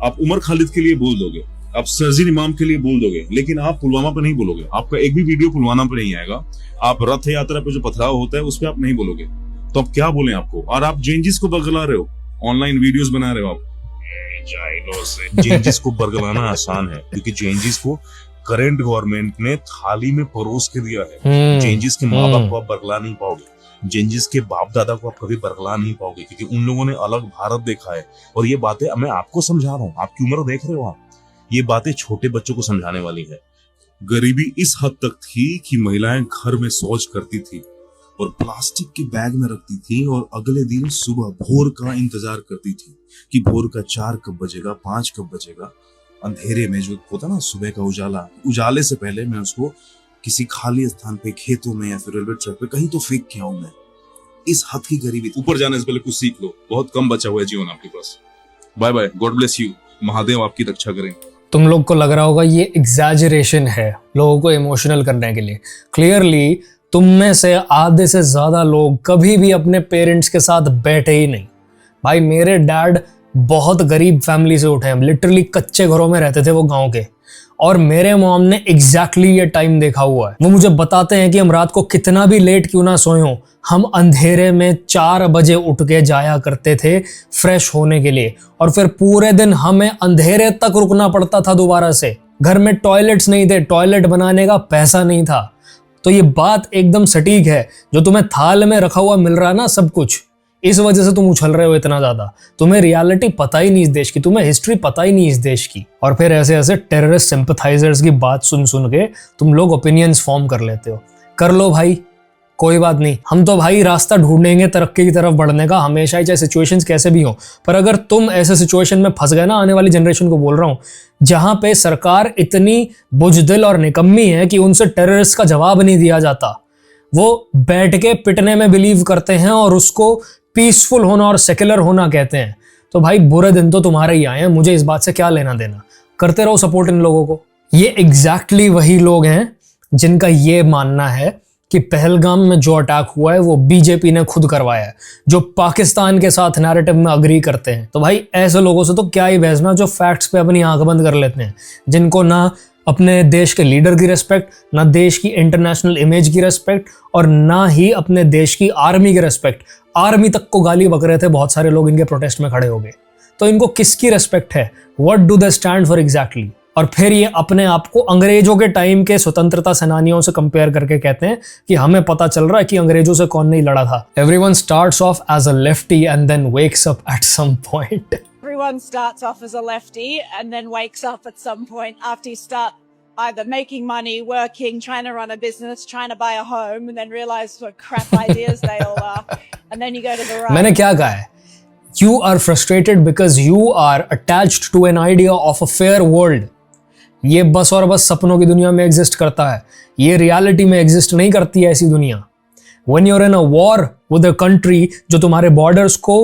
आप उमर खालिद के लिए बोल दोगे, आप सर्जिन इमाम के लिए बोल दोगे, लेकिन आप पुलवामा पे नहीं बोलोगे। आपका एक भी वीडियो पुलवामा पे नहीं आएगा। आप रथ यात्रा पे जो पथराव होता है उस पे आप नहीं बोलोगे, तो अब क्या बोले आपको? और आप जेंजिस को बरगला रहे हो, ऑनलाइन वीडियोस बना रहे हो आप। जेंजिस को बरगलाना आसान है, क्योंकि जेंजिस को करंट गवर्नमेंट ने थाली में परोस के दिया है। जेंजिस के माँ बाप को आप बरगला नहीं पाओगे, जेंजिस के बाप दादा को आप कभी बरगला नहीं पाओगे, क्योंकि उन लोगों ने अलग भारत देखा है। और ये बातें मैं आपको समझा रहा हूँ, आपकी उम्र देख रहे हो आप, ये बातें छोटे बच्चों को समझाने वाली है। गरीबी इस हद तक थी कि महिलाएं घर में शौच करती थी और प्लास्टिक के बैग में रखती थी, और अगले दिन सुबह भोर का इंतजार करती थी कि भोर का 4 कब बजेगा, 5 कब बजेगा। अंधेरे में जो होता ना सुबह का उजाला, उजाले से पहले मैं उसको किसी खाली स्थान पे, खेतों में या फिर रेलवे ट्रैक पे कहीं तो फेंक के आऊं मैं। इस हद की गरीबी। ऊपर जाने से पहले कुछ सीख लो, बहुत कम बचा हुआ है जीवन आपके पास। Bye bye, god bless you, Mahadev आपकी रक्षा करें। तुम लोग को लग रहा होगा ये एग्जैजरेशन है लोगों को इमोशनल करने के लिए। क्लियरली तुम में से आधे से ज्यादा लोग कभी भी अपने पेरेंट्स के साथ बैठे ही नहीं। भाई मेरे डैड बहुत गरीब फैमिली से उठे हैं, लिटरली कच्चे घरों में रहते थे वो गांव के, और मेरे मॉम ने एग्जैक्टली ये टाइम देखा हुआ है। वो मुझे बताते हैं कि हम रात को कितना भी लेट क्यों ना सोए हों, हम अंधेरे में 4 बजे उठ के जाया करते थे फ्रेश होने के लिए, और फिर पूरे दिन हमें अंधेरे तक रुकना पड़ता था दोबारा से। घर में टॉयलेट्स नहीं थे, टॉयलेट बनाने का पैसा नहीं था। तो ये बात एकदम सटीक है, जो तुम्हें थाल में रखा हुआ मिल रहा है ना सब कुछ, इस वजह से तुम उछल रहे हो इतना ज्यादा। तुम्हें रियलिटी पता ही नहीं इस देश की, तुम्हें हिस्ट्री पता ही नहीं इस देश की, और फिर ऐसे ऐसे टेररिस्ट सिंपथाइजर्स की बात सुन सुन के तुम लोग ओपिनियंस फॉर्म कर लेते हो। कर लो भाई, कोई बात नहीं। हम तो भाई रास्ता ढूंढेंगे तरक्की की तरफ बढ़ने का हमेशा ही, चाहे सिचुएशंस कैसे भी हो। पर अगर तुम ऐसे सिचुएशन में फंस गए ना, आने वाली जनरेशन को बोल रहा हूं, जहां पे सरकार इतनी बुजदिल और निकम्मी है कि उनसे टेररिस्ट का जवाब नहीं दिया जाता, वो बैठ के पिटने में बिलीव करते हैं और उसको पीसफुल होना और सेक्युलर होना कहते हैं। तो भाई बुरे दिन तो तुम्हारे ही आए हैं, मुझे इस बात से क्या लेना देना, करते रहो सपोर्ट इन लोगों को। ये एग्जैक्टली वही लोग हैं जिनका ये मानना है कि पहलगाम में जो अटैक हुआ है वो बीजेपी ने खुद करवाया है, जो पाकिस्तान के साथ नैरेटिव में अग्री करते हैं। तो भाई ऐसे लोगों से तो क्या ही बहसना, जो फैक्ट्स पे अपनी आंख बंद कर लेते हैं, जिनको ना अपने देश के लीडर की रिस्पेक्ट, ना देश की इंटरनेशनल इमेज की रिस्पेक्ट और ना ही अपने देश की आर्मी की रिस्पेक्ट। आर्मी तक को गाली बक रहे थे बहुत सारे लोग इनके प्रोटेस्ट में खड़े हो गए। तो इनको किसकी रिस्पेक्ट है? What do they stand for exactly? और फिर ये अपने आप को अंग्रेजों के टाइम के स्वतंत्रता सेनानियों से कंपेयर करके कहते हैं कि हमें पता चल रहा है कि अंग्रेजों से कौन नहीं लड़ा था। Everyone starts off as a lefty and then wakes up at some point. Everyone starts off as a lefty and then wakes up at some point after you start either making money, working, trying to run a business, trying to buy a home, and then realize what crap ideas they all are, and then you go to the right. मैंने क्या कहा है? You are frustrated because you are attached to an idea of a fair world. ये बस और बस सपनों की दुनिया में एग्जिस्ट करता है, ये रियलिटी में एग्जिस्ट नहीं करती है ऐसी दुनिया। When you're in a war with a country जो तुम्हारे बॉर्डर्स को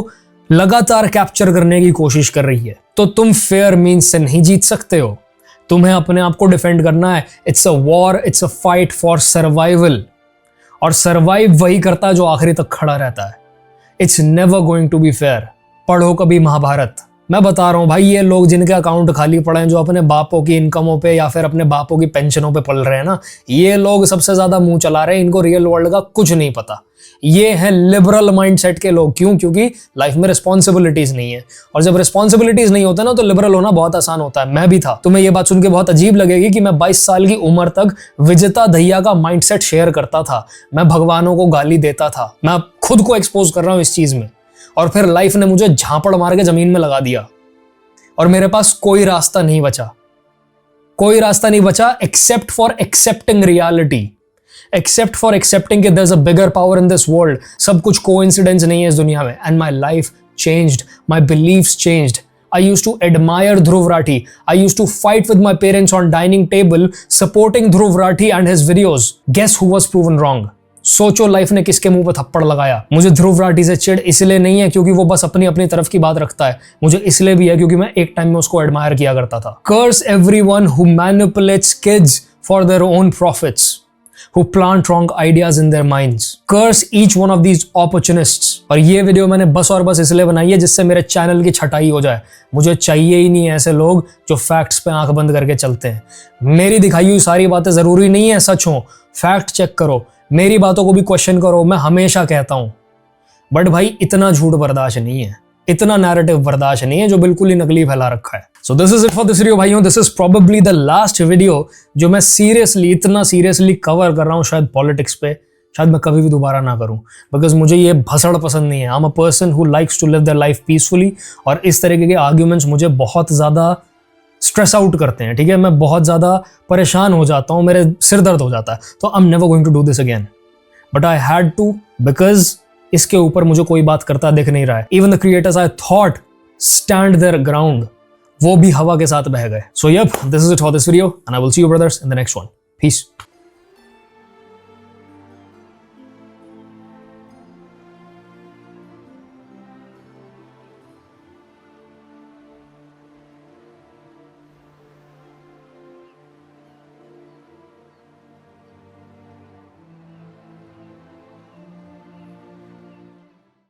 लगातार कैप्चर करने की कोशिश कर रही है, तो तुम फेयर मीन्स से नहीं जीत सकते हो। तुम्हें अपने आप को डिफेंड करना है। It's a war, it's a fight for survival, और सर्वाइव वही करता है जो आखिरी तक खड़ा रहता है। It's never going to be fair. पढ़ो कभी महाभारत। मैं बता रहा हूँ भाई, ये लोग जिनके अकाउंट खाली पड़े हैं, जो अपने बापों की इनकमों पे या फिर अपने बापों की पेंशनों पे पल रहे हैं ना, ये लोग सबसे ज्यादा मुंह चला रहे हैं। इनको रियल वर्ल्ड का कुछ नहीं पता। ये है लिबरल माइंडसेट के लोग। क्यों? क्योंकि लाइफ में रिस्पॉन्सिबिलिटीज नहीं है, और जब रिस्पॉन्सिबिलिटीज नहीं होता ना तो लिबरल होना बहुत आसान होता है। मैं भी था। तुम्हें ये बात सुन के बहुत अजीब लगेगी कि मैं 22 साल की उम्र तक विजेता दहिया का माइंडसेट शेयर करता था। मैं भगवानों को गाली देता था। मैं खुद को एक्सपोज कर रहा हूं इस चीज में, और फिर लाइफ ने मुझे झापड़ मार के जमीन में लगा दिया, और मेरे पास कोई रास्ता नहीं बचा। कोई रास्ता नहीं बचा except for accepting reality, except for accepting कि there is a bigger power in this world. सब कुछ कोइंसिडेंस नहीं है इस दुनिया में। And my life changed, my beliefs changed. I used to admire Dhruv Rathi. I used to fight with my parents on dining table supporting Dhruv Rathi and his videos. Guess who was proven wrong? सोचो life ने किसके मुंह पे थप्पड़ लगाया। मुझे ध्रुव राठी से चिढ़ इसलिए नहीं है क्योंकि वो बस अपनी अपनी तरफ की बात रखता है, मुझे इसलिए भी है क्योंकि मैं एक टाइम में उसको एडमायर किया करता था। Curse everyone who manipulates kids for their own profits, who plant wrong ideas in their minds. Curse each one of these opportunists. और ये वीडियो मैंने बस और बस इसलिए बनाई है जिससे मेरे चैनल की छटाई हो जाए। मुझे चाहिए ही नहीं ऐसे लोग जो फैक्ट्स पे आंख बंद करके चलते हैं। मेरी दिखाई हुई सारी बातें जरूरी नहीं है सच हो, फैक्ट चेक करो, मेरी बातों को भी क्वेश्चन करो। मैं हमेशा कहता हूं, बट भाई इतना झूठ बर्दाश्त नहीं है, इतना नैरेटिव बर्दाश्त नहीं है जो बिल्कुल ही नकली फैला रखा है। So this is it for this video भाइयों। This is probably the last video जो मैं सीरियसली, इतना सीरियसली कवर कर रहा हूं शायद पॉलिटिक्स पे। शायद मैं कभी भी दोबारा ना करूं, बिकॉज मुझे ये भसड़ पसंद नहीं है। I am a person who likes to live their life peacefully, और इस तरीके के आर्ग्यूमेंट्स मुझे बहुत ज्यादा स्ट्रेस आउट करते हैं। ठीक है, मैं बहुत ज्यादा परेशान हो जाता हूं, मेरे सिर दर्द हो जाता है। तो I am never going to do this again, but I had to, because इसके ऊपर मुझे कोई बात करता दिख नहीं रहा है। Even the creators I thought stand their ground, वो भी हवा के साथ बह गए। So yup, this is it for this video and I will see you brothers in the next one. Piece.